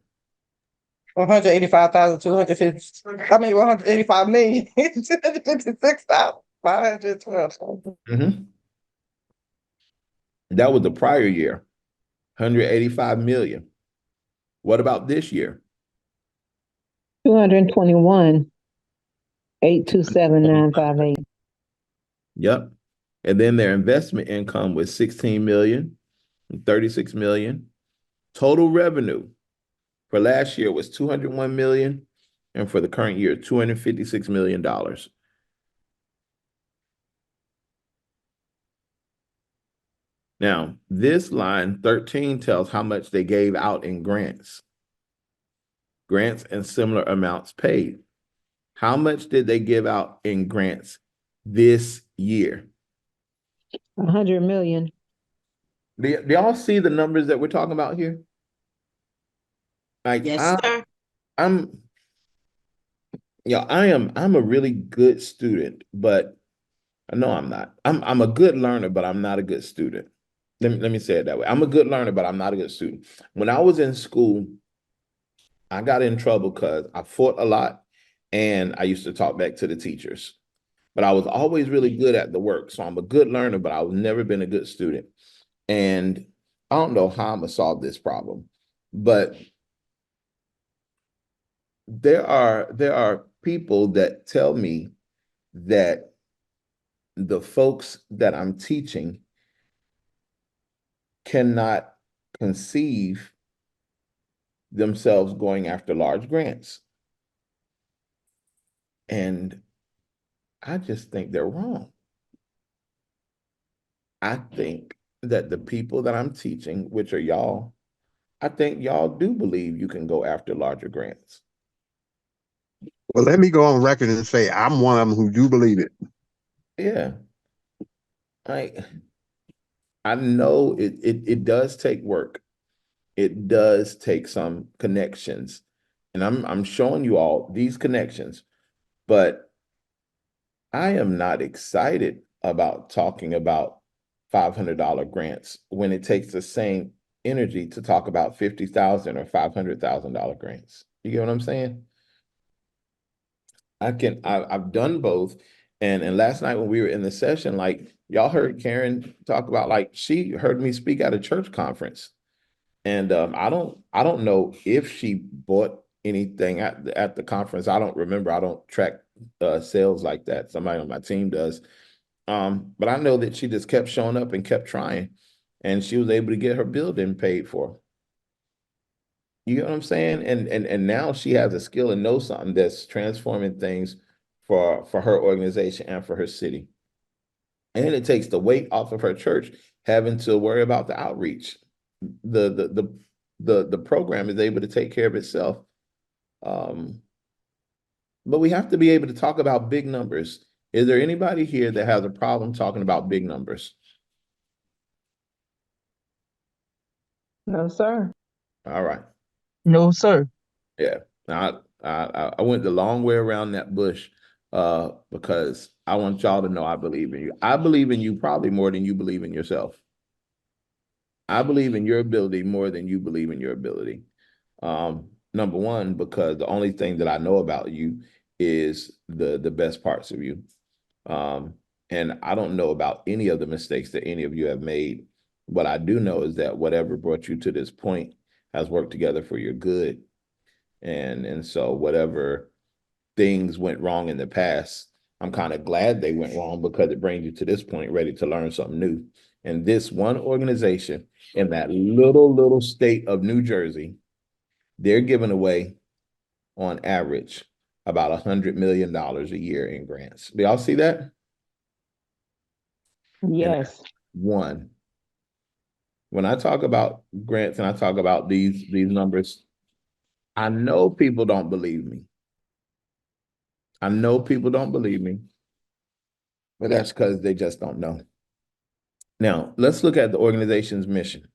185,256,512. That was the prior year, 185 million. What about this year? 221, 827,958. Yep. And then their investment income was 16 million, 36 million. Total revenue for last year was 201 million, and for the current year, $256 million. Now, this line 13 tells how much they gave out in grants. Grants and similar amounts paid. How much did they give out in grants this year? 100 million. Do y'all see the numbers that we're talking about here? Like, Yes, sir. I'm a really good student, but no, I'm not. I'm a good learner, but I'm not a good student. Let me say it that way. I'm a good learner, but I'm not a good student. When I was in school, I got in trouble because I fought a lot and I used to talk back to the teachers. But I was always really good at the work. So I'm a good learner, but I've never been a good student. And I don't know how I'm gonna solve this problem, but there are people that tell me that the folks that I'm teaching cannot conceive themselves going after large grants. And I just think they're wrong. I think that the people that I'm teaching, which are y'all, I think y'all do believe you can go after larger grants. Well, let me go on record and say I'm one of them who do believe it. Yeah. I know it does take work. It does take some connections. And I'm showing you all these connections, but I am not excited about talking about $500 grants when it takes the same energy to talk about $50,000 or $500,000 grants. You get what I'm saying? I've done both. And last night when we were in the session, like y'all heard Karen talk about, like she heard me speak at a church conference. And I don't know if she bought anything at the conference. I don't remember. I don't track sales like that. Somebody on my team does. But I know that she just kept showing up and kept trying, and she was able to get her building paid for. You get what I'm saying? And now she has a skill and knows something that's transforming things for her organization and for her city. And it takes the weight off of her church having to worry about the outreach. The program is able to take care of itself. But we have to be able to talk about big numbers. Is there anybody here that has a problem talking about big numbers? No, sir. All right. No, sir. Yeah. I went the long way around that bush because I want y'all to know I believe in you. I believe in you probably more than you believe in yourself. I believe in your ability more than you believe in your ability. Number one, because the only thing that I know about you is the best parts of you. And I don't know about any of the mistakes that any of you have made. What I do know is that whatever brought you to this point has worked together for your good. And so whatever things went wrong in the past, I'm kind of glad they went wrong because it brings you to this point ready to learn something new. And this one organization in that little state of New Jersey, they're giving away on average about $100 million a year in grants. Do y'all see that? Yes. One. When I talk about grants and I talk about these numbers, I know people don't believe me. I know people don't believe me, but that's because they just don't know. Now, let's look at the organization's mission: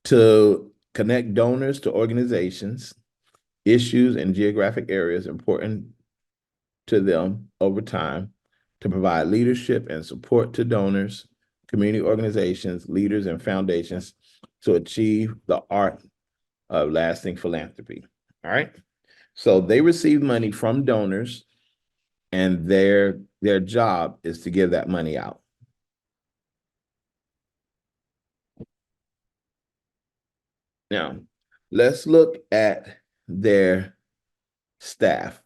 to connect donors to organizations, issues, and geographic areas important to them over time, to provide leadership and support to donors, community organizations, leaders, and foundations to achieve the art of lasting philanthropy. All right. So they receive money from donors, and their job is to give that money out. Now, let's look at their staff.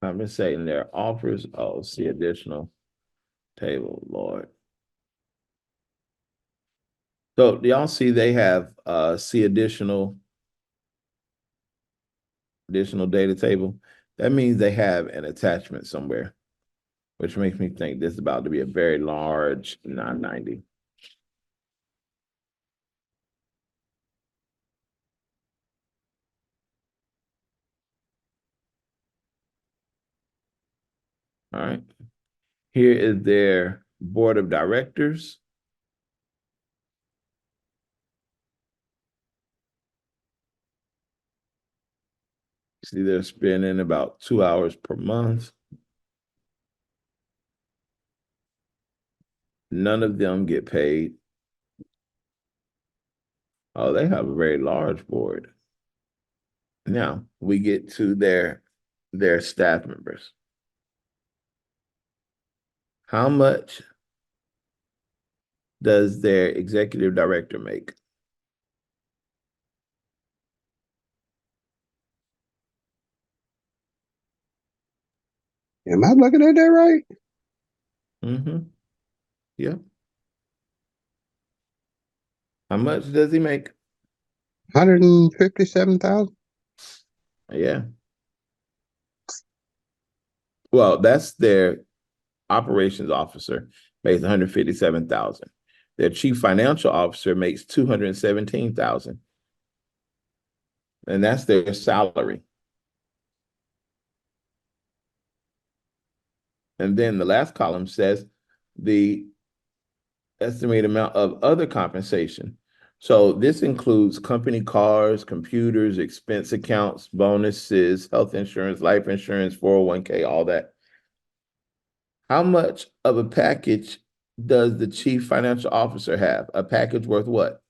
I've been saying their offers. Oh, see additional table, Lord. So do y'all see they have see additional data table? That means they have an attachment somewhere, which makes me think this is about to be a very large 990. All right. Here is their board of directors. See, they're spending about 2 hours per month. None of them get paid. Oh, they have a very large board. Now we get to their staff members. How much does their executive director make? Am I looking at that right? Mm-hmm. Yeah. How much does he make? 157,000. Yeah. Well, that's their operations officer, makes 157,000. Their chief financial officer makes 217,000. And that's their salary. And then the last column says the estimated amount of other compensation. So this includes company cars, computers, expense accounts, bonuses, health insurance, life insurance, 401k, all that. How much of a package does the chief financial officer have? A package worth what?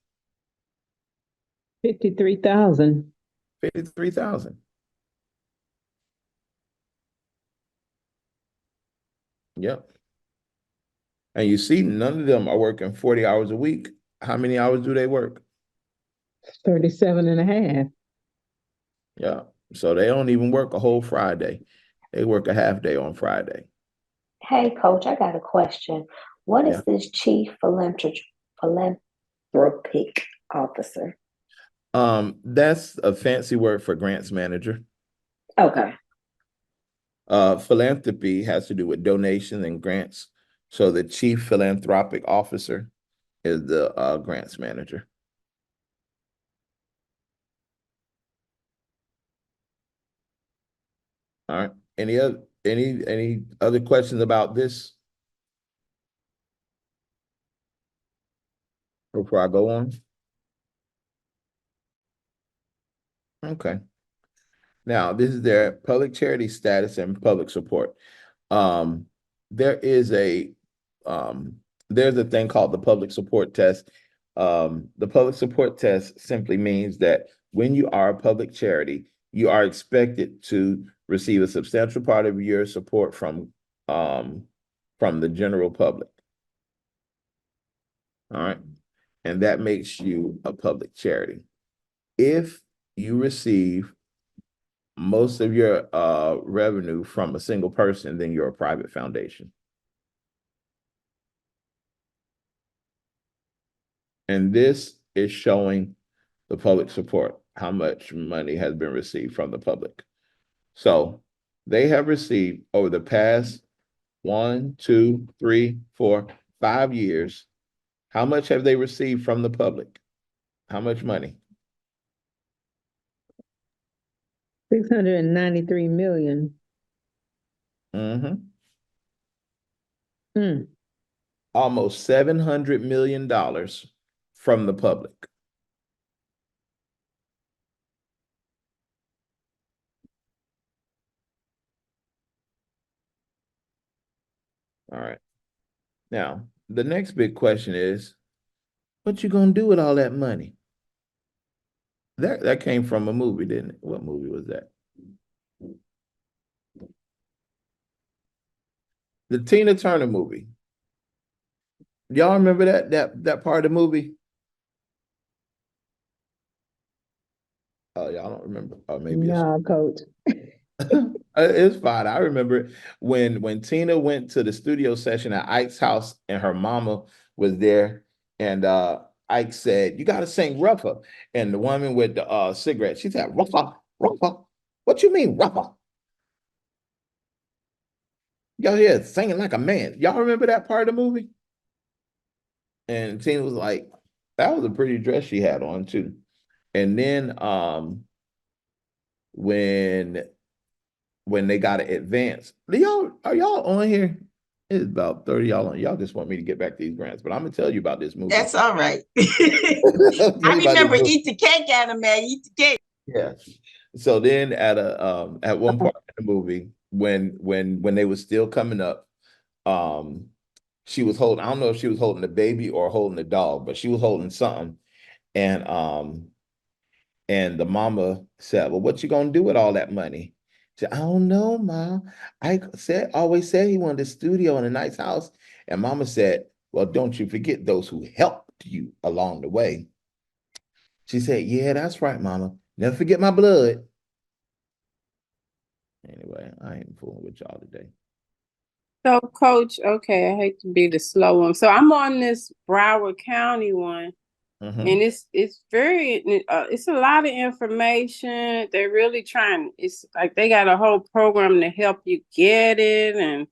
53,000. 53,000. Yep. And you see, none of them are working 40 hours a week. How many hours do they work? 37 and a half. Yeah. So they don't even work a whole Friday. They work a half day on Friday. Hey, Coach, I got a question. What is this chief philanthropic officer? That's a fancy word for grants manager. Okay. Philanthropy has to do with donations and grants. So the chief philanthropic officer is the grants manager. All right. Any other questions about this before I go on? Okay. Now, this is their public charity status and public support. Um, there is a there's a thing called the public support test. The public support test simply means that when you are a public charity, you are expected to receive a substantial part of your support from the general public. All right. And that makes you a public charity. If you receive most of your revenue from a single person, then you're a private foundation. And this is showing the public support, how much money has been received from the public. So they have received over the past 1, 2, 3, 4, 5 years. How much have they received from the public? How much money? 693 million. Mm-hmm. Mm. Almost $700 million from the public. All right. Now, the next big question is, what you gonna do with all that money? That came from a movie, didn't it? What movie was that? The Tina Turner movie. Y'all remember that part of the movie? Oh, y'all don't remember. Or maybe it's No, coach. it's fine. I remember when Tina went to the studio session at Ike's house and her mama was there, and Ike said, "You gotta sing rougher." And the woman with the cigarette, she said, "Rougher, rougher. What you mean, rougher?" Y'all here singing like a man. Y'all remember that part of the movie? And Tina was like, that was a pretty dress she had on too. And then when they got it advanced, are y'all on here? It's about 30 y'all on. Y'all just want me to get back to these grants, but I'm gonna tell you about this movie. That's all right. I remember eat the cake, Anna Mae, eat the cake. Yeah. So then at one part in the movie, when they were still coming up, she was holding, I don't know if she was holding the baby or holding the dog, but she was holding something. And the mama said, "Well, what you gonna do with all that money?" She said, "I don't know, Mom. I always said he wanted a studio and a nice house." And Mama said, "Well, don't you forget those who helped you along the way." She said, "Yeah, that's right, Mama. Never forget my blood." Anyway, I ain't fooling with y'all today. So, Coach, okay, I hate to be the slow one. So I'm on this Broward County one, and it's very it's a lot of information. They're really trying. It's like they got a whole program to help you get it and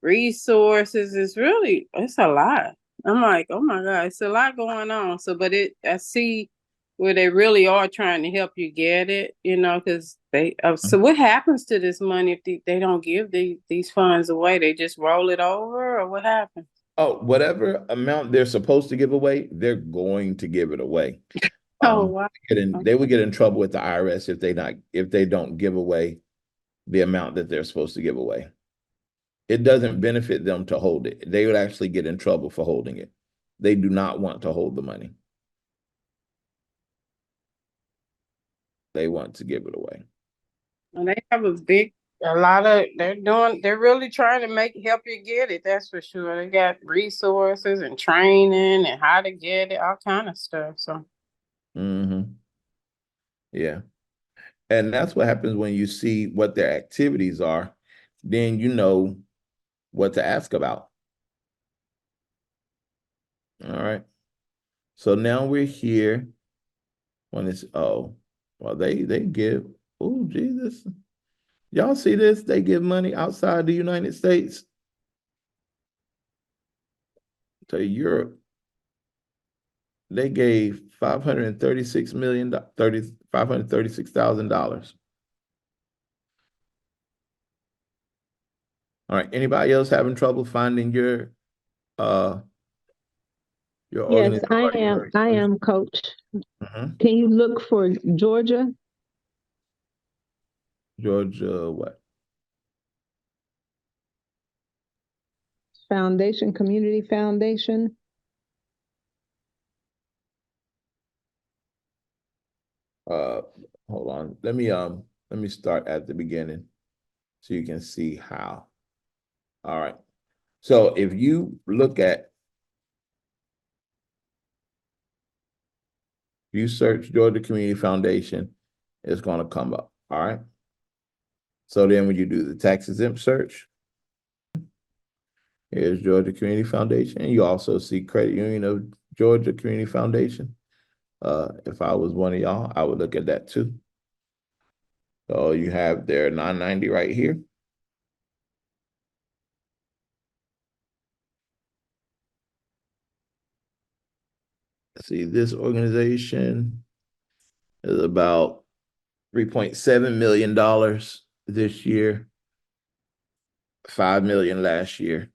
resources. It's a lot. I'm like, oh my God, it's a lot going on. So, but I see where they really are trying to help you get it, because so what happens to this money if they don't give these funds away? They just roll it over, or what happens? Oh, whatever amount they're supposed to give away, they're going to give it away. Oh, wow. They would get in trouble with the IRS if they don't give away the amount that they're supposed to give away. It doesn't benefit them to hold it. They would actually get in trouble for holding it. They do not want to hold the money. They want to give it away. And they have they're really trying to help you get it. That's for sure. They got resources and training and how to get it, all kind of stuff. So. Yeah. And that's what happens when you see what their activities are, then you know what to ask about. All right. So now we're here when it's, they give, oh, Jesus. Y'all see this? They give money outside the United States to Europe. They gave $536,000. All right. Anybody else having trouble finding your Yes, I am, Coach. Can you look for Georgia? Georgia what? Foundation, Community Foundation. Hold on. Let me start at the beginning so you can see how. All right. So if you look at, you search Georgia Community Foundation, it's going to come up. All right. So then when you do the tax exempt search, here's Georgia Community Foundation. And you also see Credit Union of Georgia Community Foundation. If I was one of y'all, I would look at that too. So you have their 990 right here. See, this organization is about $3.7 million this year, 5 million last year.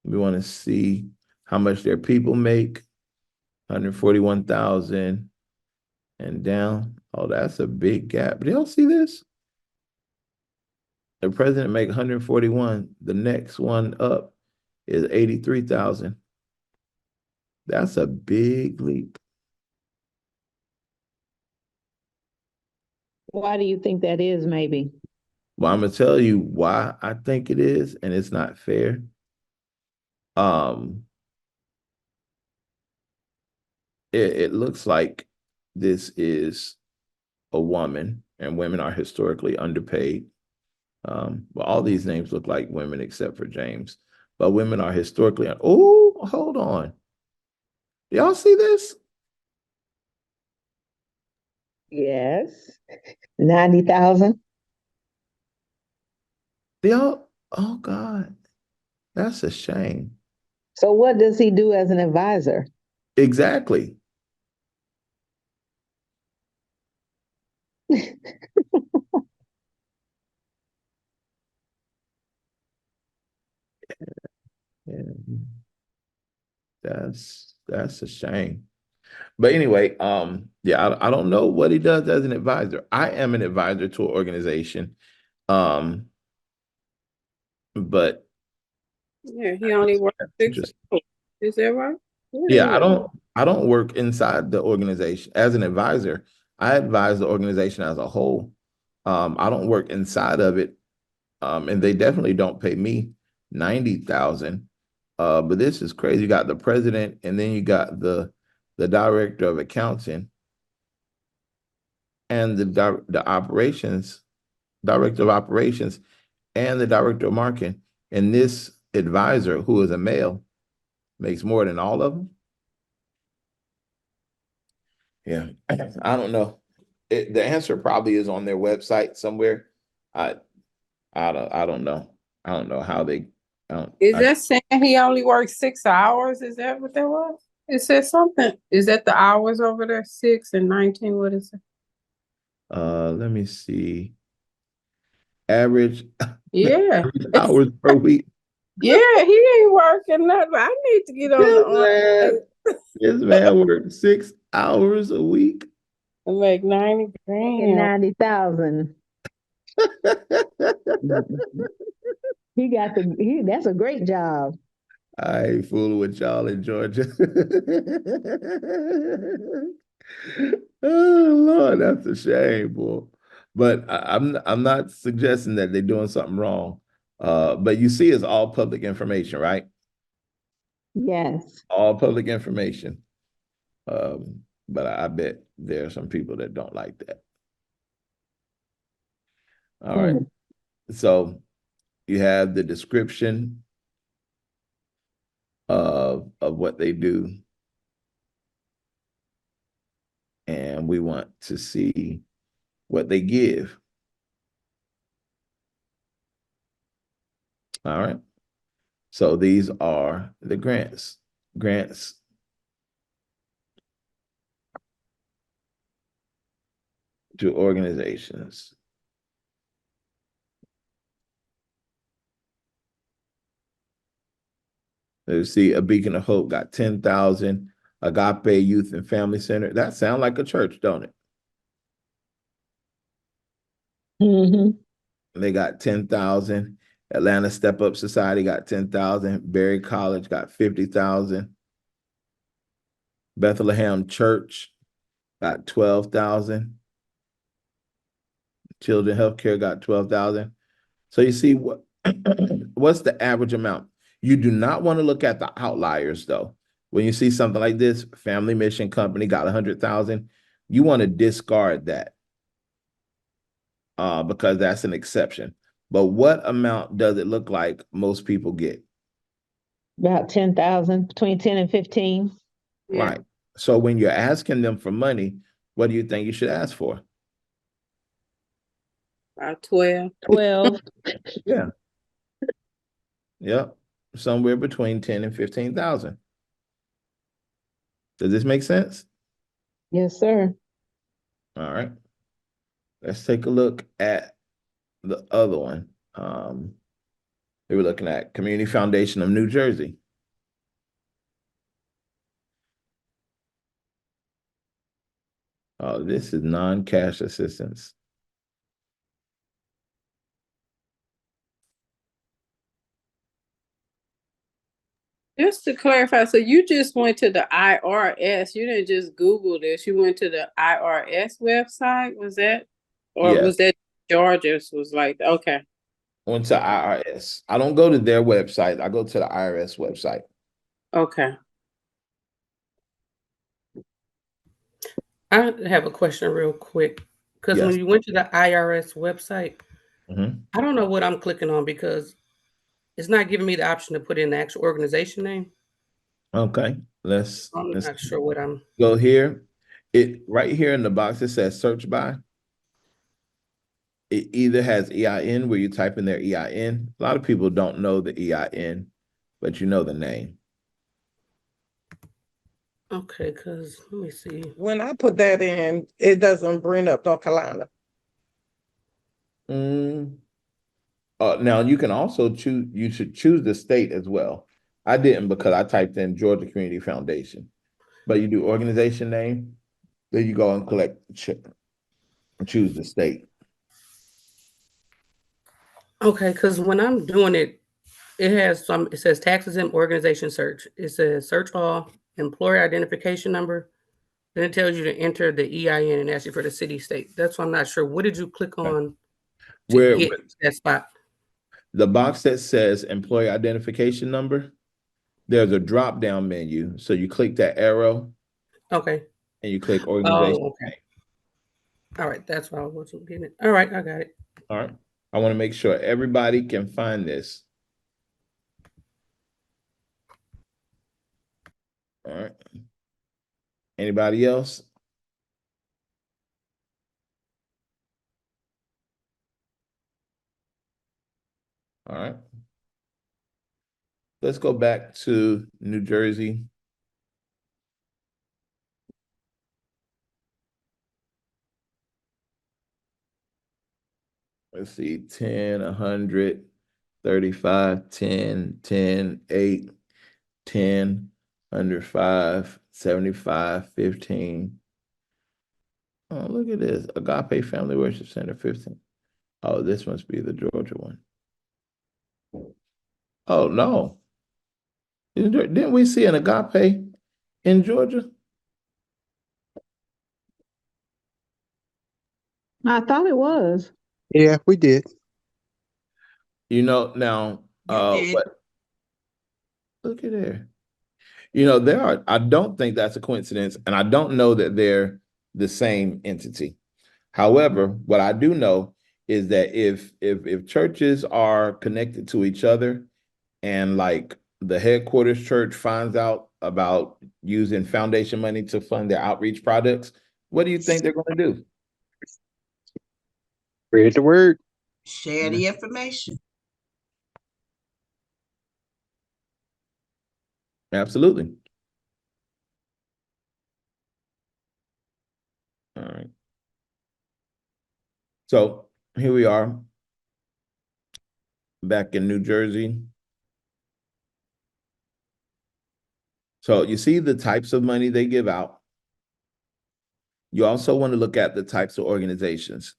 We want to see how much their people make, 141,000 and down. Oh, that's a big gap. Do y'all see this? The president make 141. The next one up is 83,000. That's a big leap. Why do you think that is, maybe? Well, I'm gonna tell you why I think it is, and it's not fair. It looks like this is a woman, and women are historically underpaid. Well, all these names look like women except for James, but women are historically. Oh, hold on. Y'all see this? Yes. 90,000. Y'all, oh God, that's a shame. So what does he do as an advisor? Exactly. Yeah. That's a shame. But anyway, yeah, I don't know what he does as an advisor. I am an advisor to an organization. But Yeah, he only works 6 hours. Is that right? Yeah, I don't work inside the organization as an advisor. I advise the organization as a whole. I don't work inside of it. And they definitely don't pay me 90,000. But this is crazy. You got the president, and then you got the director of accounting and the operations, director of operations, and the director of marketing. And this advisor, who is a male, makes more than all of them. Yeah, I don't know. The answer probably is on their website somewhere. I I don't know. I don't know how they. Is that saying he only works 6 hours? Is that what that was? It said something. Is that the hours over there? 6 and 19. What is it? Let me see. Average. Yeah. Hours per week. Yeah, he ain't working nothing. I need to get on the This man works 6 hours a week. I make 90 grand. 90,000. That's a great job. I ain't fooling with y'all in Georgia. Oh Lord, that's a shame, boy. But I'm not suggesting that they're doing something wrong. But you see, it's all public information, right? Yes. All public information. But I bet there are some people that don't like that. All right. So you have the description of what they do. And we want to see what they give. All right. So these are the grants. Grants to organizations. Let's see, A Beacon of Hope got 10,000. Agape Youth and Family Center. That sounds like a church, don't it? Mm-hmm. They got 10,000. Atlanta Step Up Society got 10,000. Berry College got 50,000. Bethlehem Church got 12,000. Children Healthcare got 12,000. So you see what what's the average amount? You do not want to look at the outliers though. When you see something like this, Family Mission Company got 100,000, you want to discard that because that's an exception. But what amount does it look like most people get? About 10,000, between 10 and 15. Yeah. Right. So when you're asking them for money, what do you think you should ask for? About 12. 12. Yeah. Yep. Somewhere between 10 and 15,000. Does this make sense? Yes, sir. All right. Let's take a look at the other one. We were looking at Community Foundation of New Jersey. Oh, this is non-cash assistance. Just to clarify, so you just went to the IRS. You didn't just Google this. You went to the IRS website. Was that, or Yes. was that Georgia's? Was like, okay. Went to IRS. I don't go to their website. I go to the IRS website. Okay. I have a question real quick. Because Yes. when you went to the IRS website, Mhm. I don't know what I'm clicking on because it's not giving me the option to put in the actual organization name. Okay. Let's I'm not sure what I'm. go here. It right here in the box, it says search by. It either has EIN where you type in their EIN. A lot of people don't know the EIN, but you know the name. Okay, because let me see. When I put that in, it doesn't bring up North Carolina. Now you can also choose, you should choose the state as well. I didn't because I typed in Georgia Community Foundation, but you do organization name, then you go and choose the state. Okay, because when I'm doing it, it has some, it says tax exempt organization search. It says search all, employer identification number. Then it tells you to enter the EIN and ask you for the city state. That's why I'm not sure. What did you click on to get that spot? The box that says employee identification number, there's a drop down menu. So you click that arrow. Okay. And you click organization. Oh, okay. All right. That's why I wasn't getting it. All right. I got it. All right. I want to make sure everybody can find this. All right. Anybody else? All right. Let's go back to New Jersey. Let's see, 10, 100, 35, 10, 10, 8, 10, 105, 75, 15. Oh, look at this. Agape Family Worship Center, 15. Oh, this must be the Georgia one. Oh, no. Didn't we see an Agape in Georgia? I thought it was. Yeah, we did. You know, now, did. what? Look at there. You know, I don't think that's a coincidence, and I don't know that they're the same entity. However, what I do know is that if churches are connected to each other and like the headquarters church finds out about using foundation money to fund their outreach projects, what do you think they're going to do? Spread the word. Share the information. Absolutely. All right. So here we are back in New Jersey. So you see the types of money they give out. You also want to look at the types of organizations.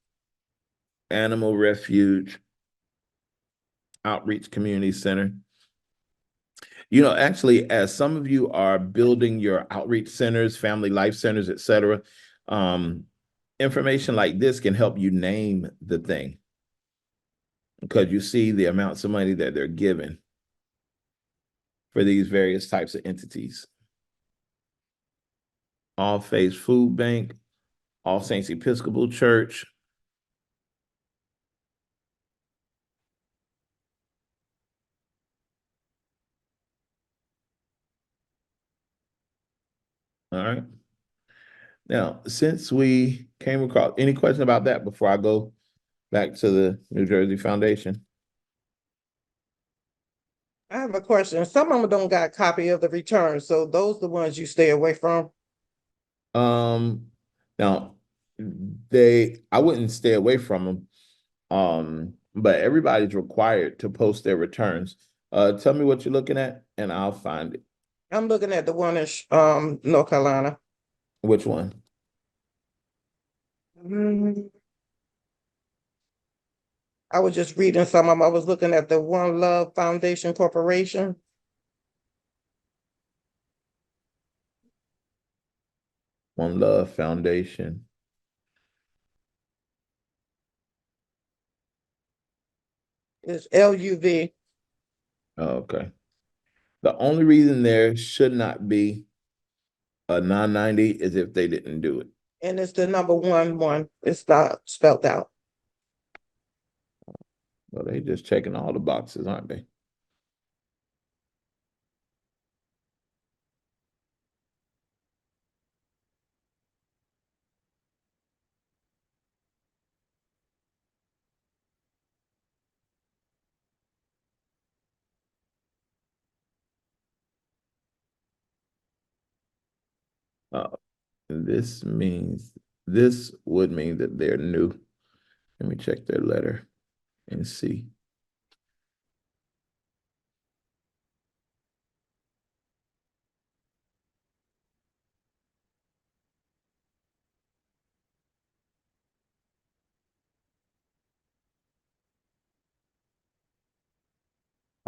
Animal Refuge, Outreach Community Center. You know, actually, as some of you are building your outreach centers, family life centers, et cetera, information like this can help you name the thing because you see the amounts of money that they're given for these various types of entities. All Faith Food Bank, All Saints Episcopal Church. All right. Now, since we came across, any question about that before I go back to the New Jersey Foundation? I have a question. Some of them don't got a copy of the return, so those the ones you stay away from. Now I wouldn't stay away from them. But everybody's required to post their returns. Tell me what you're looking at and I'll find it. I'm looking at the one in North Carolina. Which one? I was just reading some of them. I was looking at the One Love Foundation Corporation. One Love Foundation. It's LUV. Okay. The only reason there should not be a 990 is if they didn't do it. And it's the number 1 It's not spelled out. Well, they just checking all the boxes, aren't they? This would mean that they're new. Let me check their letter and see.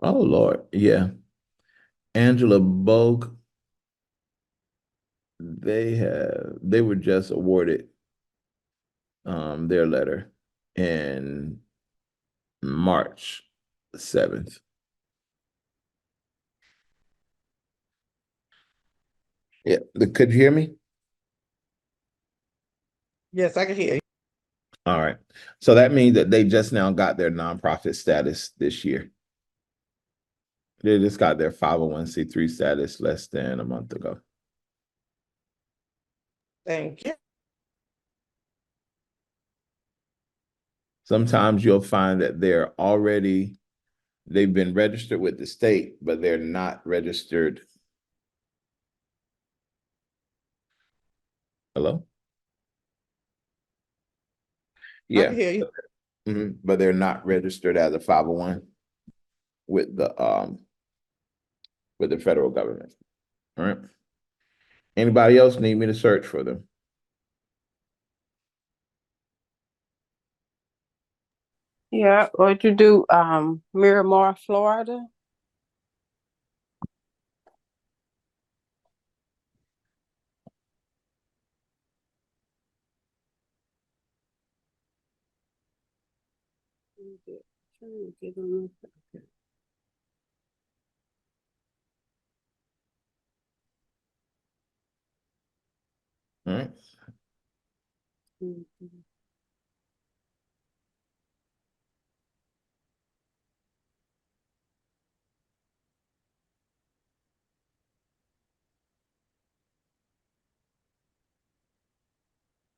Oh Lord, yeah. Angela Bogue, they were just awarded their letter in March 7th. Yeah, could you hear me? Yes, I can hear you. All right. So that means that they just now got their nonprofit status this year. They just got their 501c3 status less than a month ago. Thank you. Sometimes you'll find that they've been registered with the state, but they're not registered. Hello? I can hear you. But they're not registered as a 501 with the federal government. All right. Anybody else need me to search for them? Yeah, what you do, Miramar, Florida? All right.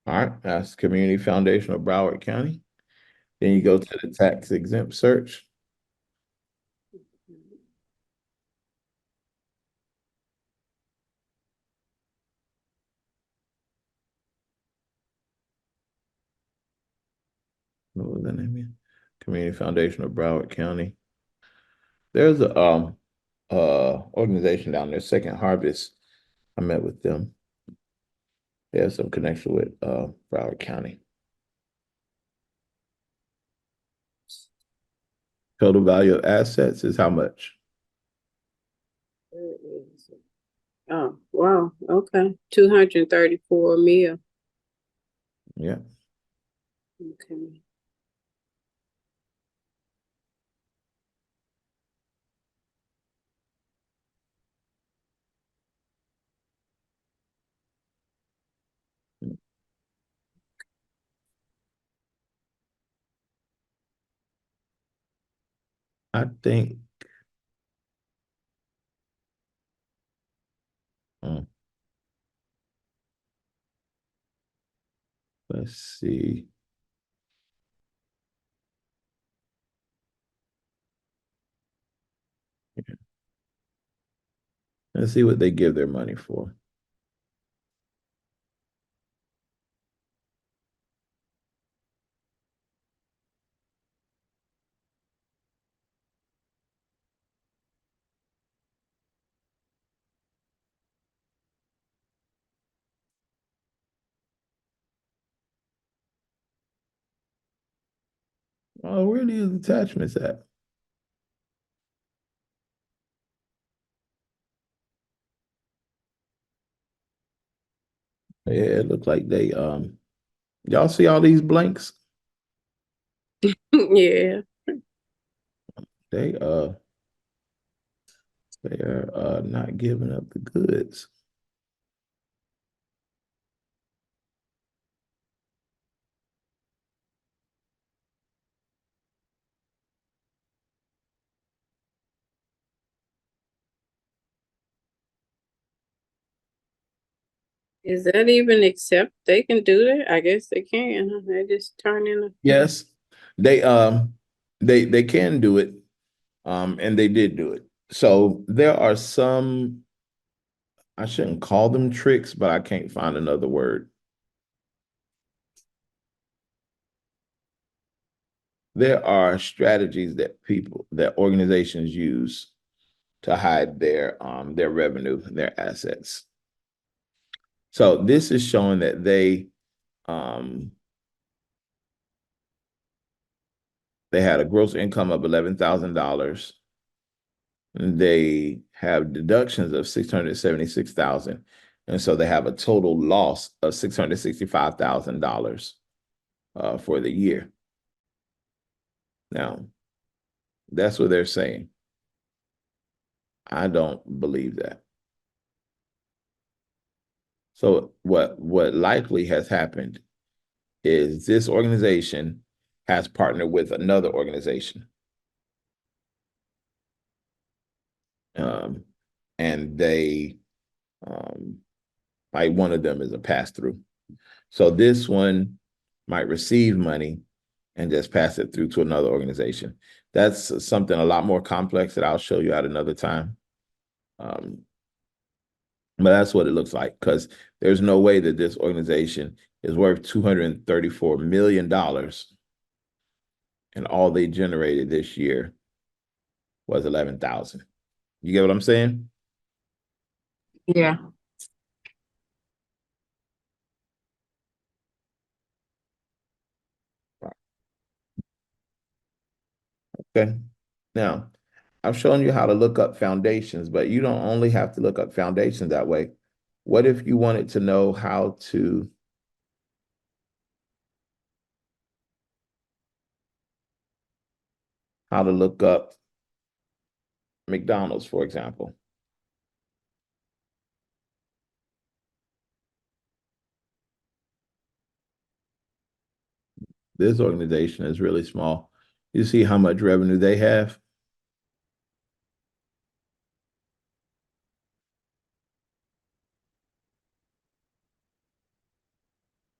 All right, that's Community Foundation of Broward County. Then you go to the tax exempt search. What was the name again? Community Foundation of Broward County. There's a organization down there, Second Harvest. I met with them. They have some connection with Broward County. Total value of assets is how much? Where is it? Oh, wow. Okay. 234 mil. Yeah. Okay. I think mm, let's see. Let's see what they give their money for. Oh, where are these attachments at? Yeah, it looked like they y'all see all these blanks? Yeah. They they are not giving up the goods. Is that even accept? They can do that? I guess they can. Huh? They just turn in a Yes, they can do it, and they did do it. So there are some, I shouldn't call them tricks, but I can't find another word. There are strategies that organizations use to hide their revenue, their assets. So this is showing that they had a gross income of $11,000. They have deductions of $676,000, and so they have a total loss of $665,000 for the year. Now, that's what they're saying. I don't believe that. So what likely has happened is this organization has partnered with another organization. And they like one of them is a pass-through. So this one might receive money and just pass it through to another organization. That's something a lot more complex that I'll show you at another time. But that's what it looks like, because there's no way that this organization is worth $234 million, and all they generated this year was 11,000. You get what I'm saying? yeah. Okay. Now, I'm showing you how to look up foundations, but you don't only have to look up foundations that way. What if you wanted to know how to look up McDonald's, for example? This organization is really small. You see how much revenue they have?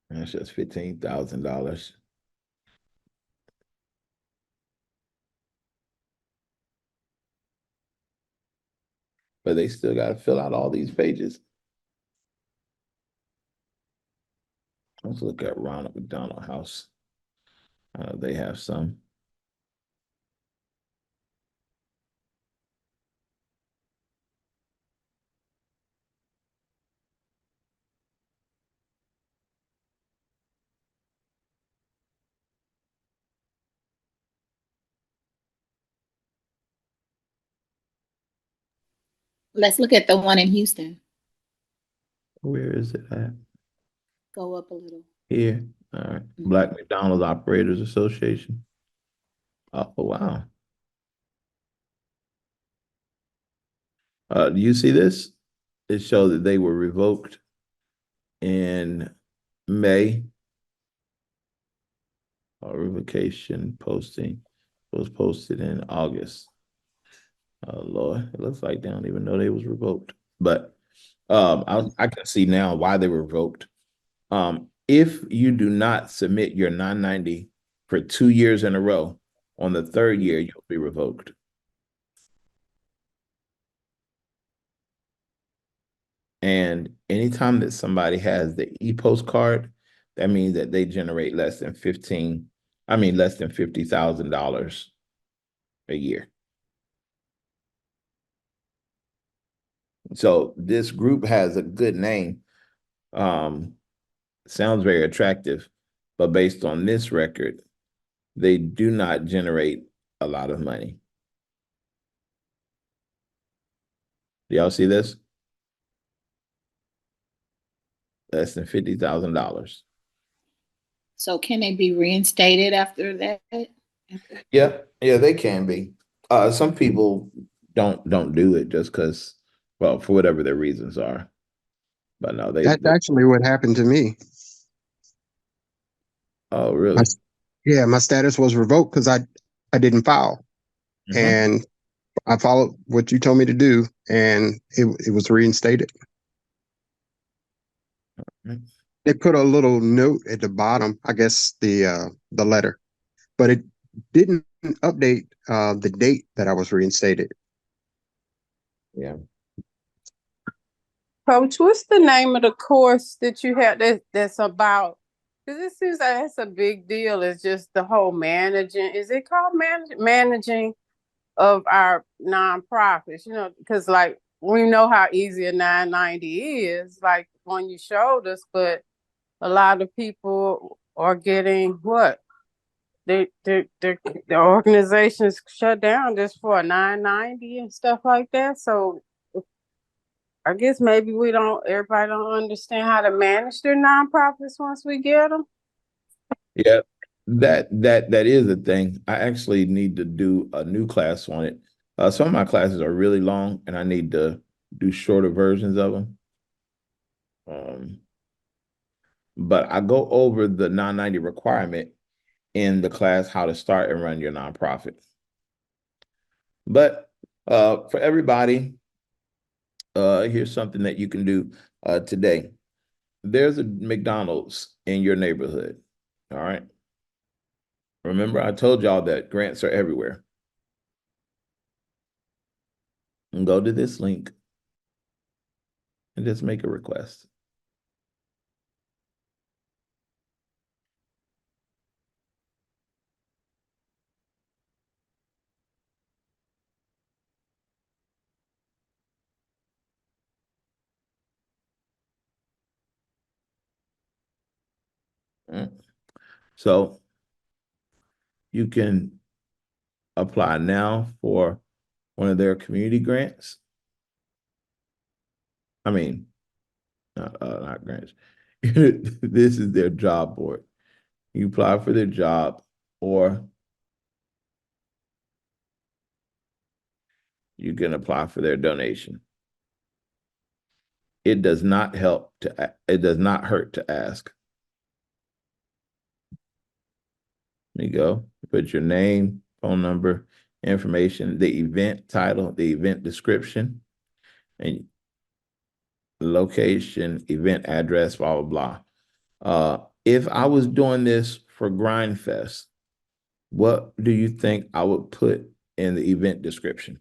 That's just $15,000. But they still got to fill out all these pages. Let's look at Ronald McDonald House. They have some. Let's look at the one in Houston. Where is it at? Go up a little. Here. All right. Black McDonald's Operators Association. Oh, wow. Do you see this? It shows that they were revoked in May. Revocation posting was posted in August. Oh Lord, it looks like they don't even know they was revoked. But I can see now why they were revoked. If you do not submit your 990 for 2 years in a row, on the third year you'll be revoked. And anytime that somebody has the e-post card, that means that they generate less than $50,000 a year. So this group has a good name. Sounds very attractive, but based on this record, they do not generate a lot of money. Do y'all see this? Less than $50,000. So can they be reinstated after that? Yeah, they can be. Some people don't do it just because, well, for whatever their reasons are. But no, That's actually what happened to me. Oh, really? My status was revoked because I didn't file. And I followed what you told me to do, and it was reinstated. They put a little note at the bottom, I guess the letter, but it didn't update the date that I was reinstated. Yeah. Coach, what's the name of the course that you had that's about? Because it seems like that's a big deal. It's just the whole managing. Is it called managing of our nonprofits? You know, because like we know how easy a 990 is, like when you showed us, but a lot of people are getting what? The organizations shut down just for a 990 and stuff like that. So I guess maybe everybody don't understand how to manage their nonprofits once we get them. Yeah, that is a thing. I actually need to do a new class on it. Some of my classes are really long, and I need to do shorter versions of them. But I go over the 990 requirement in the class, how to start and run your nonprofit. But for everybody, here's something that you can do today. There's a McDonald's in your neighborhood. All right. Remember, I told y'all that grants are everywhere. And go to this link and just make a request. So you can apply now for one of their community grants. I mean, not grants. This is their job board. You apply for their job, or you can apply for their donation. It does not hurt to ask. There you go. Put your name, phone number, information, the event title, the event description, and location, event address, blah, blah, blah. If I was doing this for GrindFest, what do you think I would put in the event description?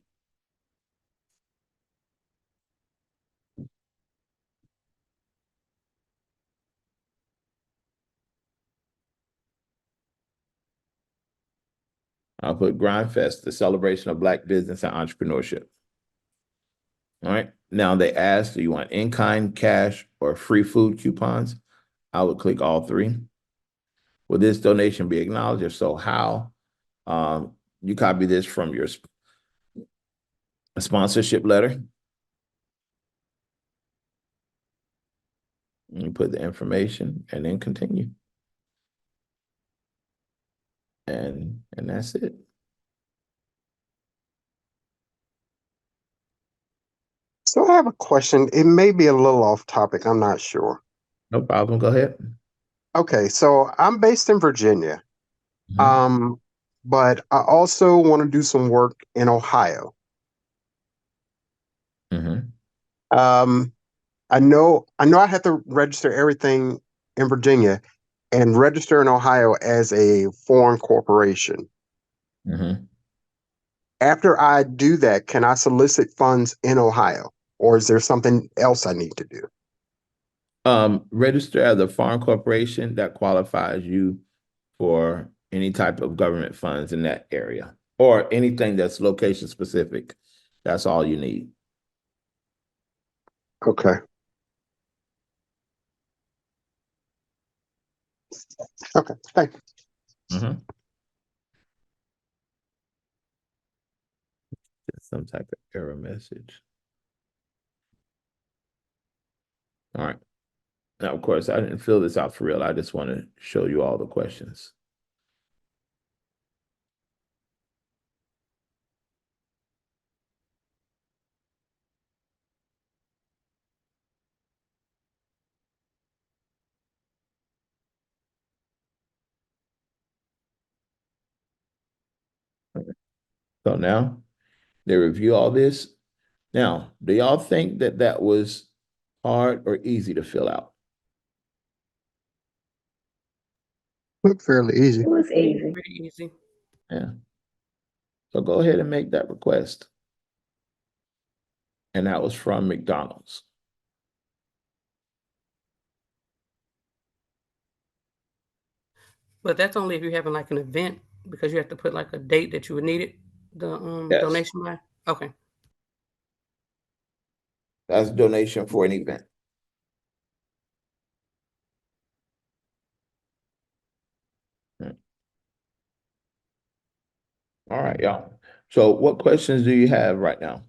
I'll put GrindFest, the celebration of Black business and entrepreneurship. All right. Now they ask, do you want in-kind, cash, or free food coupons? I would click all three. Will this donation be acknowledged? If so, how? You copy this from your sponsorship letter. You put the information and then continue. And that's it. So I have a question. It may be a little off topic. I'm not sure. No problem. Go ahead. Okay, so I'm based in Virginia. Mhm. But I also want to do some work in Ohio. Mhm. I know I have to register everything in Virginia and register in Ohio as a foreign corporation. Mhm. After I do that, can I solicit funds in Ohio, or is there something else I need to do? Register as a foreign corporation that qualifies you for any type of government funds in that area or anything that's location specific. That's all you need. Okay. Okay. Thank you. Mhm. Some type of error message. All right. Now, of course, I didn't fill this out for real. I just want to show you all the questions. So now they review all this. Now, do y'all think that that was hard or easy to fill out? Look fairly easy. It was easy. Pretty easy. Yeah. So go ahead and make that request. And that was from McDonald's. But that's only if you're having like an event, because you have to put like a date that you would need it, the Yes. donation by. Okay. That's a donation for an event. All right, y'all. So what questions do you have right now?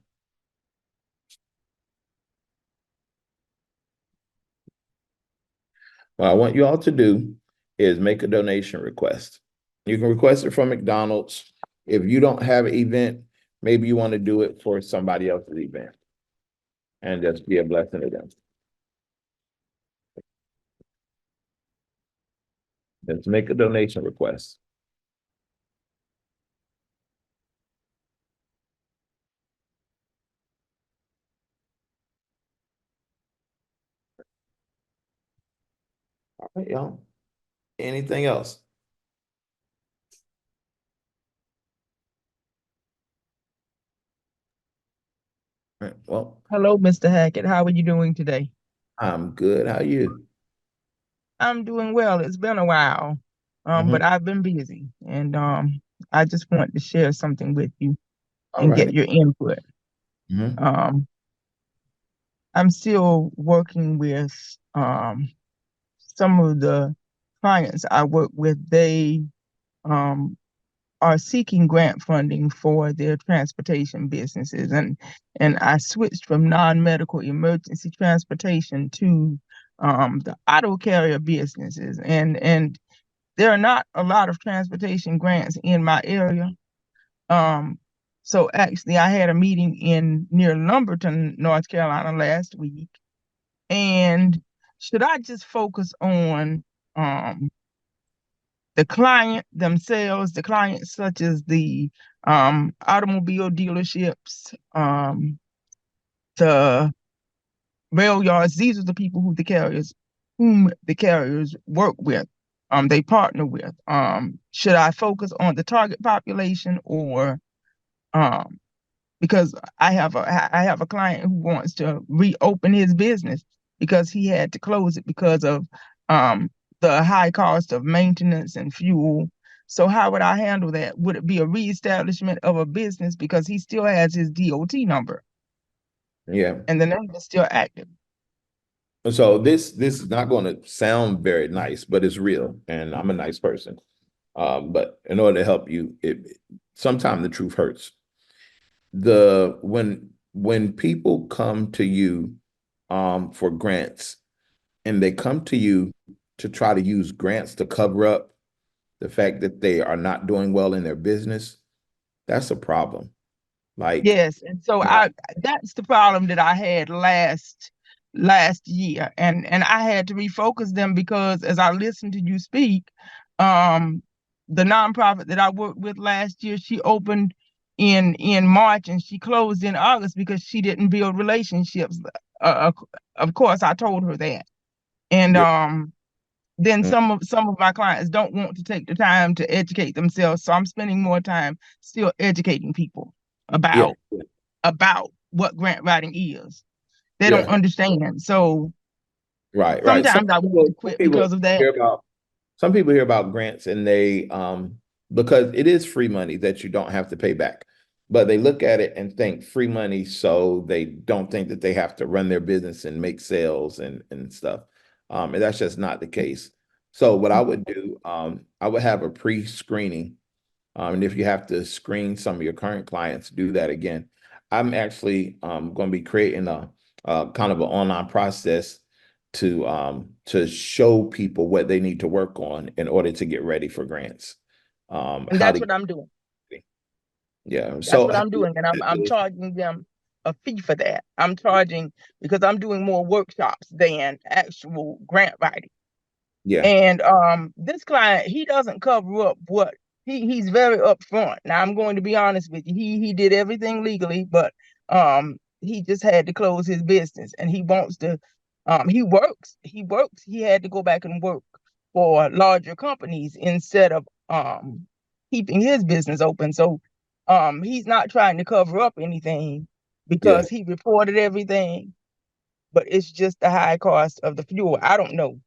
What I want you all to do is make a donation request. You can request it from McDonald's. If you don't have an event, maybe you want to do it for somebody else's event and just be a blessing to them. Let's make a donation request. All right, y'all. Anything else? All right, well, Hello, Mr. Hackett. How are you doing today? I'm good. How are you? I'm doing well. It's been a while, Mhm. but I've been busy, and I just want to share something with you All and get right. your input. Mhm. I'm still working with some of the clients I work with. They um, are seeking grant funding for their transportation businesses, and I switched from non-medical emergency transportation to the auto carrier businesses, and there are not a lot of transportation grants in my area. Um, so actually, I had a meeting in near Lumberton, North Carolina last week, and should I just focus on um the client themselves, the clients such as the automobile dealerships, the rail yards. These are the people whom the carriers work with, they partner with. Should I focus on the target population or um, because I have a client who wants to reopen his business because he had to close it because of um, the high cost of maintenance and fuel. So how would I handle that? Would it be a reestablishment of a business because he still has his DOT number Yeah. and the name is still active? So this is not going to sound very nice, but it's real, and I'm a nice person. But in order to help you, sometimes the truth hurts. When people come to you for grants, and they come to you to try to use grants to cover up the fact that they are not doing well in their business, that's a problem. Like, Yes, and so I that's the problem that I had last year, and I had to refocus them because as I listened to you speak, um, the nonprofit that I worked with last year, she opened in March and she closed in August because she didn't build relationships. Of course, I told her that, and yeah, then some of my clients don't want to take the time to educate themselves, so I'm spending more time still educating people yeah, about what grant writing is. They don't yeah. understand. So Right. sometimes I want to quit because of that. Some people hear about grants and they because it is free money that you don't have to pay back. But they look at it and think free money, so they don't think that they have to run their business and make sales and stuff. And that's just not the case. So what I would do, I would have a pre-screening. And if you have to screen some of your current clients, do that again. I'm actually going to be creating a kind of an online process to show people what they need to work on in order to get ready for grants. And How that's to what I'm doing. Yeah. That's So what I'm doing. And I'm charging them a fee for that. I'm charging because I'm doing more workshops than actual grant writing. yeah, And this client, he doesn't cover up what he's very upfront. Now I'm going to be honest with you. He did everything legally, but he just had to close his business and he wants to he works. He had to go back and work for larger companies instead of keeping his business open. So he's not trying to cover up anything yeah. because he reported everything, but it's just the high cost of the fuel. I don't know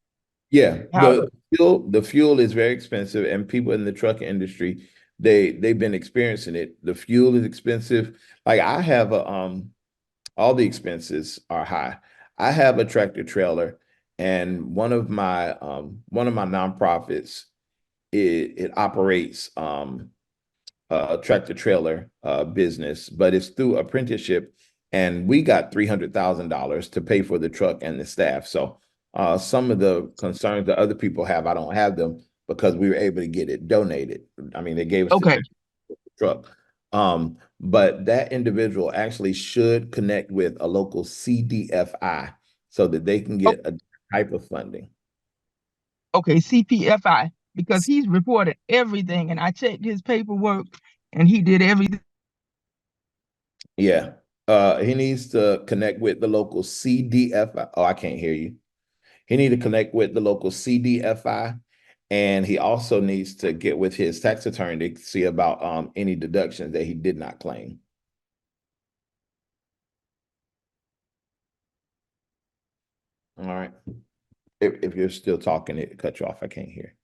Yeah, how the fuel is very expensive, and people in the truck industry, they've been experiencing it. The fuel is expensive. Like I have a all the expenses are high. I have a tractor trailer, and one of my nonprofits, it operates a tractor trailer business, but it's through apprenticeship, and we got $300,000 to pay for the truck and the staff. So some of the concerns that other people have, I don't have them because we were able to get it donated. I mean, they gave us the okay. truck. But that individual actually should connect with a local CDFI so that they can get a type of funding. Okay, CPFI, because he's reported everything and I checked his paperwork and he did everything. Yeah. He needs to connect with the local CDFI. Oh, I can't hear you. He needs to connect with the local CDFI, and he also needs to get with his tax attorney to see about any deductions that he did not claim. All right. If you're still talking, it cut you off. I can't hear.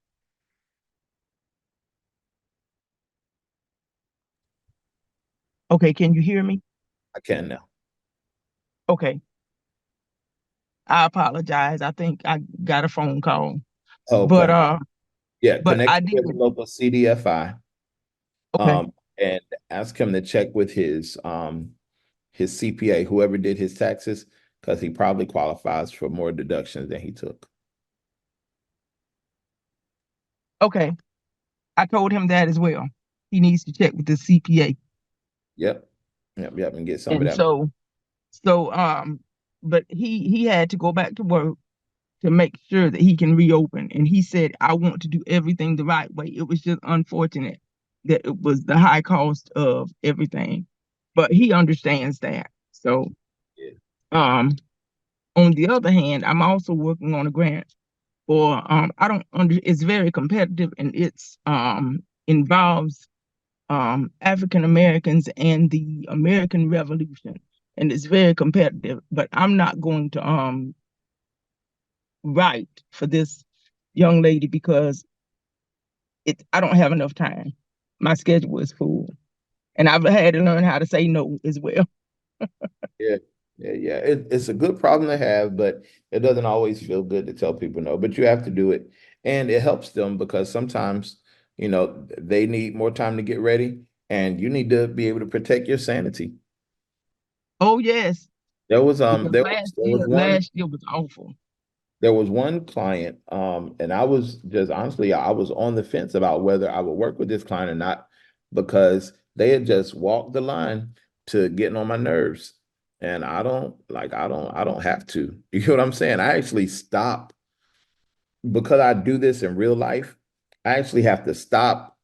Okay, can you hear me? I can now. Okay. I apologize. I think I got a phone call. But Okay. Yeah, connect I did. with the local CDFI. Okay. And ask him to check with his CPA, whoever did his taxes, because he probably qualifies for more deductions than he took. Okay. I told him that as well. He needs to check with the CPA. Yep. And get some of And that. but he had to go back to work to make sure that he can reopen. And he said, I want to do everything the right way. It was just unfortunate that it was the high cost of everything. But he understands that. So Yeah. on the other hand, I'm also working on a grant for it's very competitive and it's involves African Americans and the American Revolution. And it's very competitive, but I'm not going to write for this young lady because I don't have enough time. My schedule is full. And I've had to learn how to say no as well. Yeah. It's a good problem to have, but it doesn't always feel good to tell people no, but you have to do it. And it helps them because sometimes, they need more time to get ready, and you need to be able to protect your sanity. Oh yes. There was Because there was one last year was awful. There was one client, and I was just honestly, I was on the fence about whether I would work with this client or not because they had just walked the line to getting on my nerves. And I don't have to. You know what I'm saying? I actually stop because I do this in real life. I actually have to stop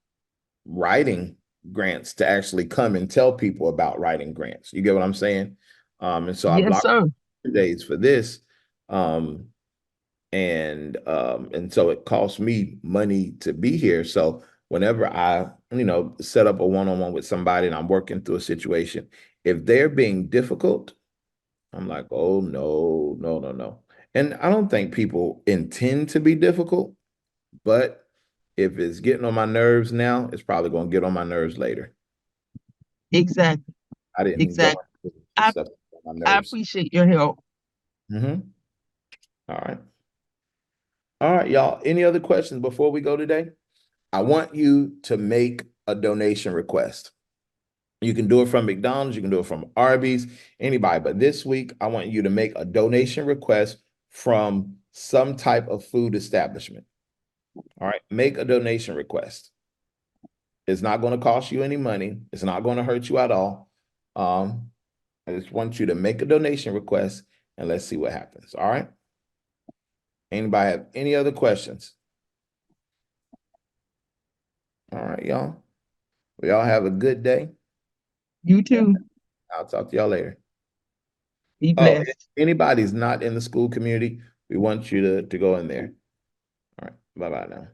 writing grants to actually come and tell people about writing grants. You get what I'm saying? And so I Yes, blocked sir. days for this. And so it costs me money to be here. So whenever I, set up a one-on-one with somebody and I'm working through a situation, if they're being difficult, I'm like, oh no, no, no, no. And I don't think people intend to be difficult, but if it's getting on my nerves now, it's probably going to get on my nerves later. Exactly. I didn't go Exactly. into the stuff on my I nerves. appreciate your help. Mm-hmm. All right. All right, y'all. Any other questions before we go today? I want you to make a donation request. You can do it from McDonald's, you can do it from Arby's, anybody. But this week, I want you to make a donation request from some type of food establishment. All right, make a donation request. It's not going to cost you any money. It's not going to hurt you at all. I just want you to make a donation request and let's see what happens. All right. Anybody have any other questions? All right, y'all. We all have a good day. You too. I'll talk to y'all later. Be Oh, if blessed. anybody's not in the school community, we want you to go in there. All right. Bye-bye now.